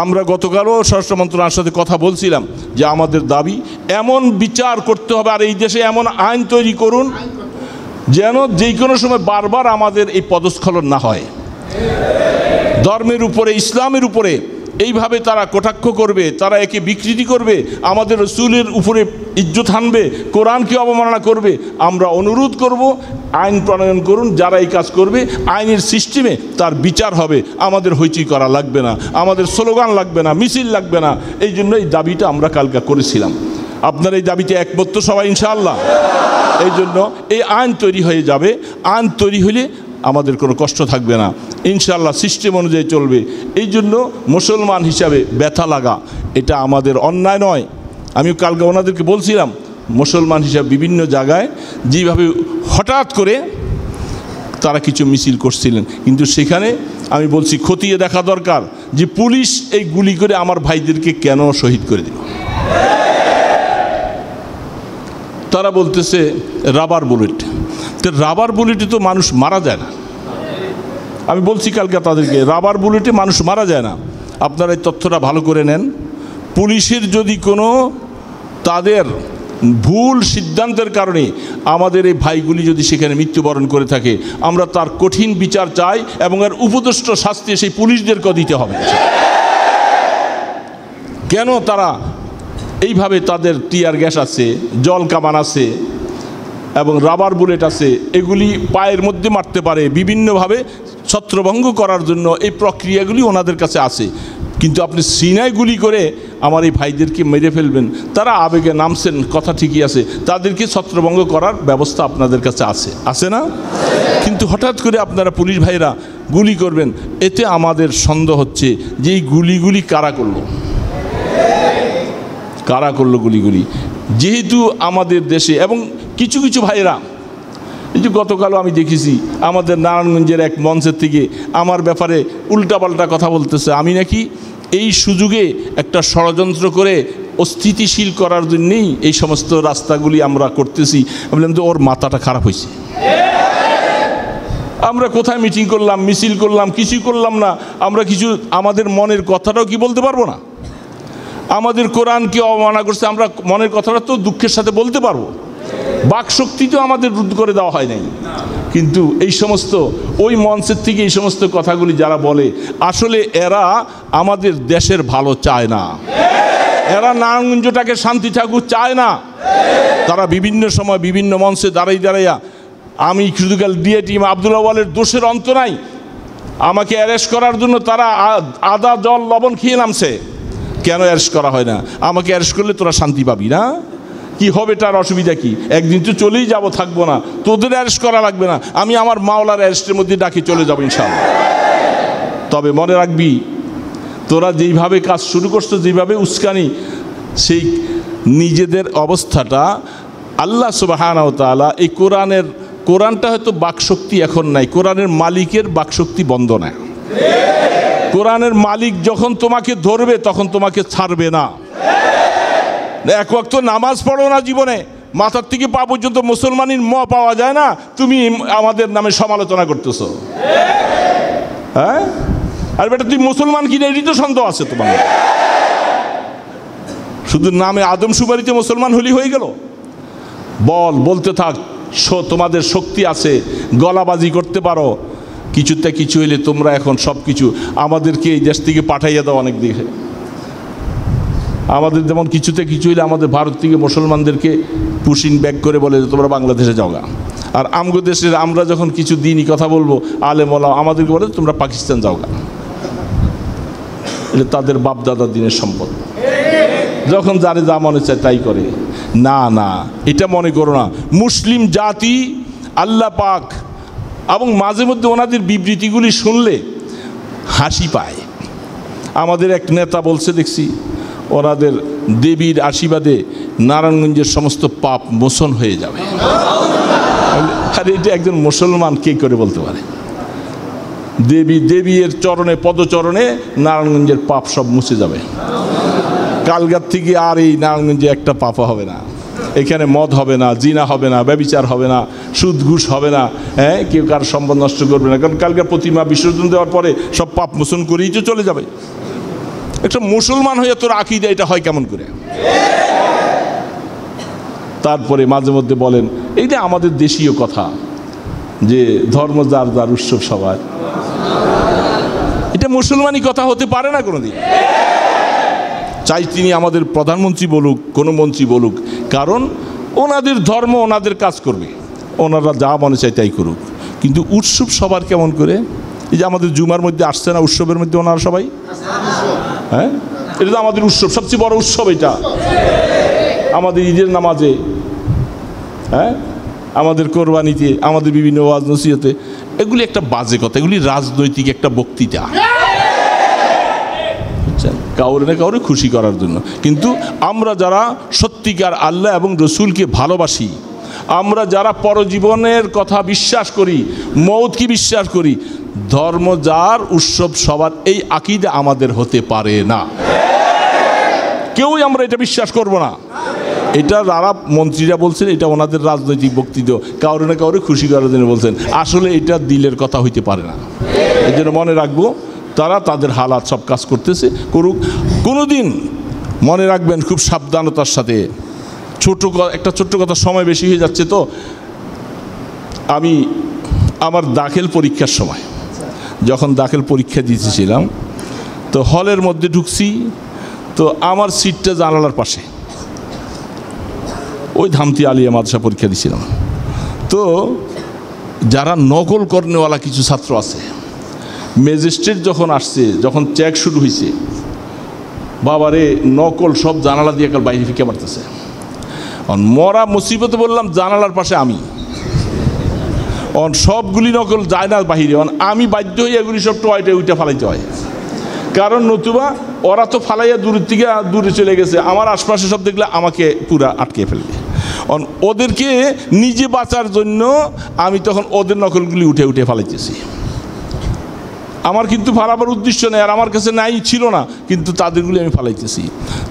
আমরা গতকালও স্বরাষ্ট্র মন্ত্রণালয়ের সাথে কথা বলছিলাম যে আমাদের দাবি এমন বিচার করতে হবে আর এই দেশে এমন আইন তৈরি করুন যেন যে কোনো সময় বারবার আমাদের এই পদস্খলন না হয়। ধর্মের উপরে, ইসলামের উপরে এইভাবে তারা কটাক্ষ করবে, তারা একে বিকৃতি করবে, আমাদের রসুলের উপরে ইজ্জত হানবে, কোরআনকে অবমাননা করবে। আমরা অনুরোধ করব আইন প্রণয়ন করুন। যারা এই কাজ করবে আইনের সিস্টেমে তার বিচার হবে। আমাদের হইচই করা লাগবে না, আমাদের স্লোগান লাগবে না, মিছিল লাগবে না। এই জন্য এই দাবিটা আমরা কালকে করেছিলাম। আপনার এই দাবিতে একমত তো সবাই ইনশাআল্লাহ? এই জন্য এই আইন তৈরি হয়ে যাবে। আইন তৈরি হলে আমাদের কোনো কষ্ট থাকবে না ইনশাআল্লাহ, সিস্টেম অনুযায়ী চলবে। এই জন্য মুসলমান হিসাবে ব্যথা লাগা এটা আমাদের অন্যায় নয়। আমি কালকে ওনাদেরকে বলছিলাম মুসলমান হিসাবে বিভিন্ন জায়গায় যেভাবে হঠাৎ করে তারা কিছু মিছিল করছিলেন, কিন্তু সেখানে আমি বলছি খতিয়ে দেখা দরকার যে পুলিশ এই গুলি করে আমার ভাইদেরকে কেন শহীদ করে দিল। তারা বলতেছে রাবার বুলেট। তো রাবার বুলেটে তো মানুষ মারা যায় না। আমি বলছি কালকে তাদেরকে রাবার বুলেটে মানুষ মারা যায় না। আপনারা এই তথ্যটা ভালো করে নেন। পুলিশের যদি কোনো তাদের ভুল সিদ্ধান্তের কারণে আমাদের এই ভাইগুলি যদি সেখানে মৃত্যুবরণ করে থাকে, আমরা তার কঠিন বিচার চাই এবং এর উপদিষ্ট শাস্তি সেই পুলিশদেরকে দিতে হবে। কেন তারা এইভাবে তাদের টিয়ার গ্যাস আছে, জল কামান আছে এবং রাবার বুলেট আছে, এগুলি পায়ের মধ্যে মারতে পারে, বিভিন্নভাবে ছত্রভঙ্গ করার জন্য এই প্রক্রিয়াগুলি ওনাদের কাছে আছে। কিন্তু আপনি সিনায় গুলি করে আমার এই ভাইদেরকে মেরে ফেলবেন। তারা আবেগে নামছেন, কথা ঠিকই আছে, তাদেরকে ছত্রভঙ্গ করার ব্যবস্থা আপনাদের কাছে আছে, আছে না? কিন্তু হঠাৎ করে আপনারা পুলিশ ভাইরা গুলি করবেন, এতে আমাদের সন্দেহ হচ্ছে যে এই গুলিগুলি কারা করলো, কারা করলো গুলিগুলি। যেহেতু আমাদের দেশে এবং কিছু কিছু ভাইরা, এই যে গতকালও আমি দেখেছি আমাদের নারায়ণগঞ্জের এক মঞ্চের থেকে আমার ব্যাপারে উল্টাপাল্টা কথা বলতেছে। আমি নাকি এই সুযোগে একটা ষড়যন্ত্র করে অস্থিতিশীল করার জন্যেই এই সমস্ত রাস্তাগুলি আমরা করতেছি। বললাম তো ওর মাথাটা খারাপ হয়েছে। আমরা কোথায় মিটিং করলাম, মিছিল করলাম, কিছুই করলাম না। আমরা কিছু আমাদের মনের কথাটাও কি বলতে পারবো না? আমাদের কোরআনকে অবমাননা করছে, আমরা মনের কথাটা তো দুঃখের সাথে বলতে পারবো। বাকশক্তি তো আমাদের রুদ্ধ করে দেওয়া হয় নাই। কিন্তু এই সমস্ত ওই মঞ্চের থেকে এই সমস্ত কথাগুলি যারা বলে, আসলে এরা আমাদের দেশের ভালো চায় না। এরা নারায়ণগঞ্জটাকে শান্তি থাকুক চায় না। তারা বিভিন্ন সময় বিভিন্ন মঞ্চে দাঁড়াইয়া আমি শুধুকাল দিয়ে টিম আব্দুল আওয়ালের দোষের অন্ত নাই, আমাকে অ্যারেস্ট করার জন্য তারা আদা জল লবণ খেয়ে নামছে। কেন অ্যারেস্ট করা হয় না? আমাকে অ্যারেস্ট করলে তোরা শান্তি পাবি না? কি হবে, তার অসুবিধা কি? একদিন তো চলেই যাব, থাকবো না। তোদের অ্যারেস্ট করা লাগবে না, আমি আমার মাওলার অ্যারেস্টের মধ্যে ডাকি চলে যাবো ইনশাআল্লাহ। তবে মনে রাখবি, তোরা যেইভাবে কাজ শুরু করছো, যেভাবে উস্কানি, সেই নিজেদের অবস্থাটা আল্লাহ সুবহানাহু ওয়া তাআলা এই কোরআনটা হয়তো বাকশক্তি এখন নাই, কোরআনের মালিকের বাকশক্তি বন্ধ না। কোরআনের মালিক যখন তোমাকে ধরবে তখন তোমাকে ছাড়বে না। এক ওয়াক্ত নামাজ পড়ো না জীবনে, মাথার থেকে পা পর্যন্ত মুসলমানের ম পাওয়া যায় না, তুমি আমাদের নামে সমালোচনা করতেছো। হ্যাঁ, আর বেটা তুই মুসলমান কিনা এরই তো সন্দেহ আছে তোমার। শুধু নামে আদমশুমারিতে মুসলমান হলি হয়ে গেল? বলতে থাক, তোমাদের শক্তি আছে, গলাবাজি করতে পারো। কিছুতে কিছু হইলে তোমরা এখন সব কিছু আমাদেরকে এই দেশ থেকে পাঠাইয়া দাও অনেক দিকে। আমাদের যেমন কিছুতে কিছু হইলে আমাদের ভারত থেকে মুসলমানদেরকে পুশিং ব্যাক করে বলে যে তোমরা বাংলাদেশে যাওগা। আর আমগো দেশের আমরা যখন কিছু দিনই কথা বলবো, আলেম ওলামা আমাদেরকে বলে তোমরা পাকিস্তান যাওগা। এটা তাদের বাপদাদার দিনের সম্পদ। যখন যারে যা মনে চায় তাই করে। না না, এটা মনে করো না। মুসলিম জাতি আল্লাহ পাক এবং মাঝে মধ্যে ওনাদের বিবৃতিগুলি শুনলে হাসি পায়। আমাদের এক নেতা বলছে দেখছি ওনাদের দেবীর আশীর্বাদে নারায়ণগঞ্জের সমস্ত পাপ মোচন হয়ে যাবে। আর এটা একজন মুসলমান কে করে বলতে পারে? দেবীর চরণে পদচরণে নারায়ণগঞ্জের পাপ সব মুছে যাবে। কালগার থেকে আর এই নারায়ণগঞ্জে একটা পাপ হবে না। এখানে মদ হবে না, জিনা হবে না, ব্যভিচার হবে না, সুদ ঘুষ হবে না, হ্যাঁ, কেউ কার সম্পদ নষ্ট করবে না। কারণ কালকার প্রতিমা বিসর্জন দেওয়ার পরে সব পাপ মোচন করেই তো চলে যাবে। একটা মুসলমান হয়ে তোর আকীদা এটা হয় কেমন করে? তারপরে মাঝে মধ্যে বলেন এইটা আমাদের দেশীয় কথা যে ধর্ম যার যার উৎসব সবার। এটা মুসলমানি কথা হতে পারে না কোনোদিন। চাই তিনি আমাদের প্রধানমন্ত্রী বলুক, কোনো মন্ত্রী বলুক, কারণ ওনাদের ধর্ম ওনাদের কাজ করবে, ওনারা যা মনে চায় তাই করুক। কিন্তু উৎসব সবার কেমন করে? এই যে আমাদের জুমার মধ্যে আসছে না, উৎসবের মধ্যে ওনারা সবাই, হ্যাঁ, এটা তো আমাদের উৎসব, সবচেয়ে বড় উৎসব এটা। আমাদের ঈদের নামাজে, হ্যাঁ, আমাদের কোরবানিতে, আমাদের বিভিন্ন ওয়াজ নসিহতে, এগুলি একটা বাজে কথা, এগুলি রাজনৈতিক একটা বক্তৃতা, কাউরে না কাউরে খুশি করার জন্য। কিন্তু আমরা যারা সত্যিকার আল্লাহ এবং রসুলকে ভালোবাসি, আমরা যারা পরজীবনের কথা বিশ্বাস করি, মৌতকে বিশ্বাস করি, ধর্ম যার উৎসব সবার, এই আকীদা আমাদের হতে পারে না। কেউই আমরা এটা বিশ্বাস করব না। এটা যারা মন্ত্রীরা বলছেন এটা ওনাদের রাজনৈতিক বক্তৃতা, কাউরে না কাউরে খুশি করার জন্য বলছেন, আসলে এটা দিলের কথা হইতে পারে না। এই জন্য মনে রাখবো তারা তাদের হালাত সব কাজ করতেছে, করুক। কোনোদিন মনে রাখবেন খুব সাবধানতার সাথে। একটা ছোট্ট কথা, সময় বেশি হয়ে যাচ্ছে তো, আমি আমার দাখিল পরীক্ষার সময় যখন দাখিল পরীক্ষা দিতেছিলাম, তো হলের মধ্যে ঢুকছি, তো আমার সিটটা জানালার পাশে, ওই ধামতি আলিয়া মাদ্রাসা পরীক্ষা দিয়েছিলাম। তো যারা নকল করনেওয়ালা কিছু ছাত্র আছে, ম্যাজিস্ট্রেট যখন আসছে, যখন চেক শুরু হয়েছে, বাবারে নকল সব জানালা দিয়ে কাল বাইরে ফিকে মারতেছে। মরা মুসিবতে বললাম জানালার পাশে আমি, সবগুলি নকল যায় না বাহিরে, আমি বাধ্য হয়ে এগুলি সব টয়টে উইটা ফালাইতে হয়। কারণ নতুবা ওরা তো ফালাইয়া দূরের থেকে দূরে চলে গেছে, আমার আশপাশে সব দেখলে আমাকে পুরা আটকে ফেলবে। ওদেরকে নিজে বাঁচার জন্য আমি তখন ওদের নকলগুলি উঠে উঠে ফালাইতেছি। আমার কিন্তু ফালাবার উদ্দেশ্য নেই, আর আমার কাছে নাই, ছিল না, কিন্তু তাদেরগুলি আমি ফালাইতেছি।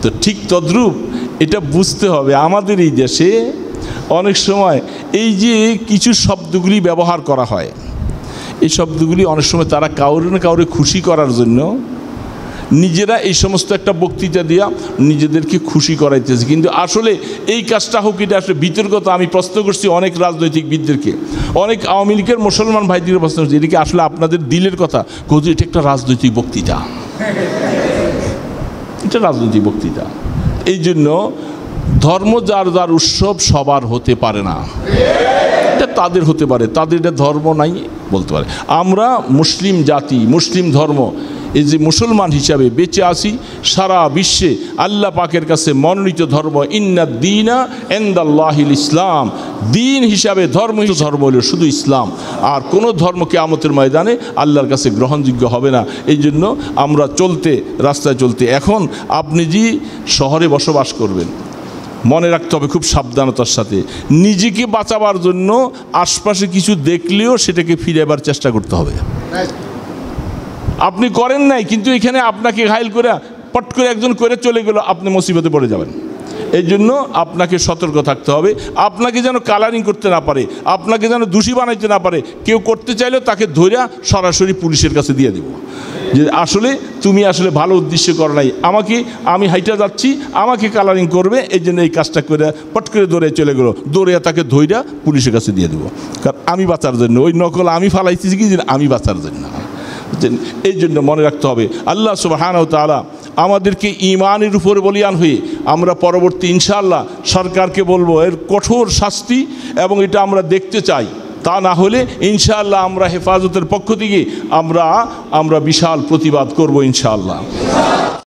তো ঠিক তদ্রূপ এটা বুঝতে হবে, আমাদের এই দেশে অনেক সময় এই যে কিছু শব্দগুলি ব্যবহার করা হয়, এই শব্দগুলি অনেক সময় তারা কাউরে না কাউরে খুশি করার জন্য নিজেরা এই সমস্ত একটা বক্তৃতা দিয়া নিজেদেরকে খুশি করাইতেছে। কিন্তু আসলে এই কাজটা হোক, এটা আসলে বিতর্কত। আমি প্রশ্ন করছি অনেক রাজনৈতিকবিদদেরকে, অনেক আওয়ামী লীগের মুসলমান ভাইদের প্রশ্ন করছি, এটা কি আসলে আপনাদের দিলের কথা? কোথাও এটা একটা রাজনৈতিক বক্তৃতা, এটা রাজনৈতিক বক্তৃতা। এই জন্য ধর্ম যার যার উৎসব সবার হতে পারে না। এটা তাদের হতে পারে, তাদের এটা ধর্ম নাই বলতে পারে। আমরা মুসলিম জাতি, মুসলিম ধর্ম, এই যে মুসলমান হিসাবে বেঁচে আছি, সারা বিশ্বে আল্লাহ পাকের কাছে মনোনীত ধর্ম ইন্নাদ দীনা ইনদাল্লাহিল ইসলাম। দিন হিসাবে ধর্ম হলো শুধু ইসলাম, আর কোনো ধর্ম কিয়ামতের ময়দানে আল্লাহর কাছে গ্রহণযোগ্য হবে না। এই জন্য আমরা রাস্তায় চলতে, এখন আপনি যে শহরে বসবাস করবেন, মনে রাখতে হবে খুব সাবধানতার সাথে, নিজেকে বাঁচাবার জন্য আশপাশে কিছু দেখলেও সেটাকে ফিরাবার চেষ্টা করতে হবে। আপনি করেন নাই, কিন্তু এখানে আপনাকে ঘায়েল করে পট করে একজন করে চলে গেল, আপনি মুসিবতে পড়ে যাবেন। এই জন্য আপনাকে সতর্ক থাকতে হবে, আপনাকে যেন কালারিং করতে না পারে, আপনাকে যেন দোষী বানাইতে না পারে। কেউ করতে চাইলেও তাকে ধৈর্য সরাসরি পুলিশের কাছে দিয়ে দিব, যে আসলে তুমি আসলে ভালো উদ্দেশ্য করো নাই, আমি হাইটা যাচ্ছি, আমাকে কালারিং করবে, এই জন্য এই কাজটা করে পট করে দৌড়ে চলে গেলো, দৌড়ে তাকে ধৈর্য পুলিশের কাছে দিয়ে দেবো। কারণ আমি বাঁচার জন্য, ওই নকল আমি ফালাইছি কি আমি বাঁচার জন্য। এই জন্য মনে রাখতে হবে, আল্লাহ সুবহানাহু ওয়া তাআলা আমাদেরকে ঈমানের উপরে বলিয়ান হয়ে আমরা পরবর্তী ইনশাআল্লাহ সরকারকে বলবো এর কঠোর শাস্তি, এবং এটা আমরা দেখতে চাই। তা না হলে ইনশাআল্লাহ আমরা হেফাজতের পক্ষ থেকে আমরা বিশাল প্রতিবাদ করব ইনশাআল্লাহ।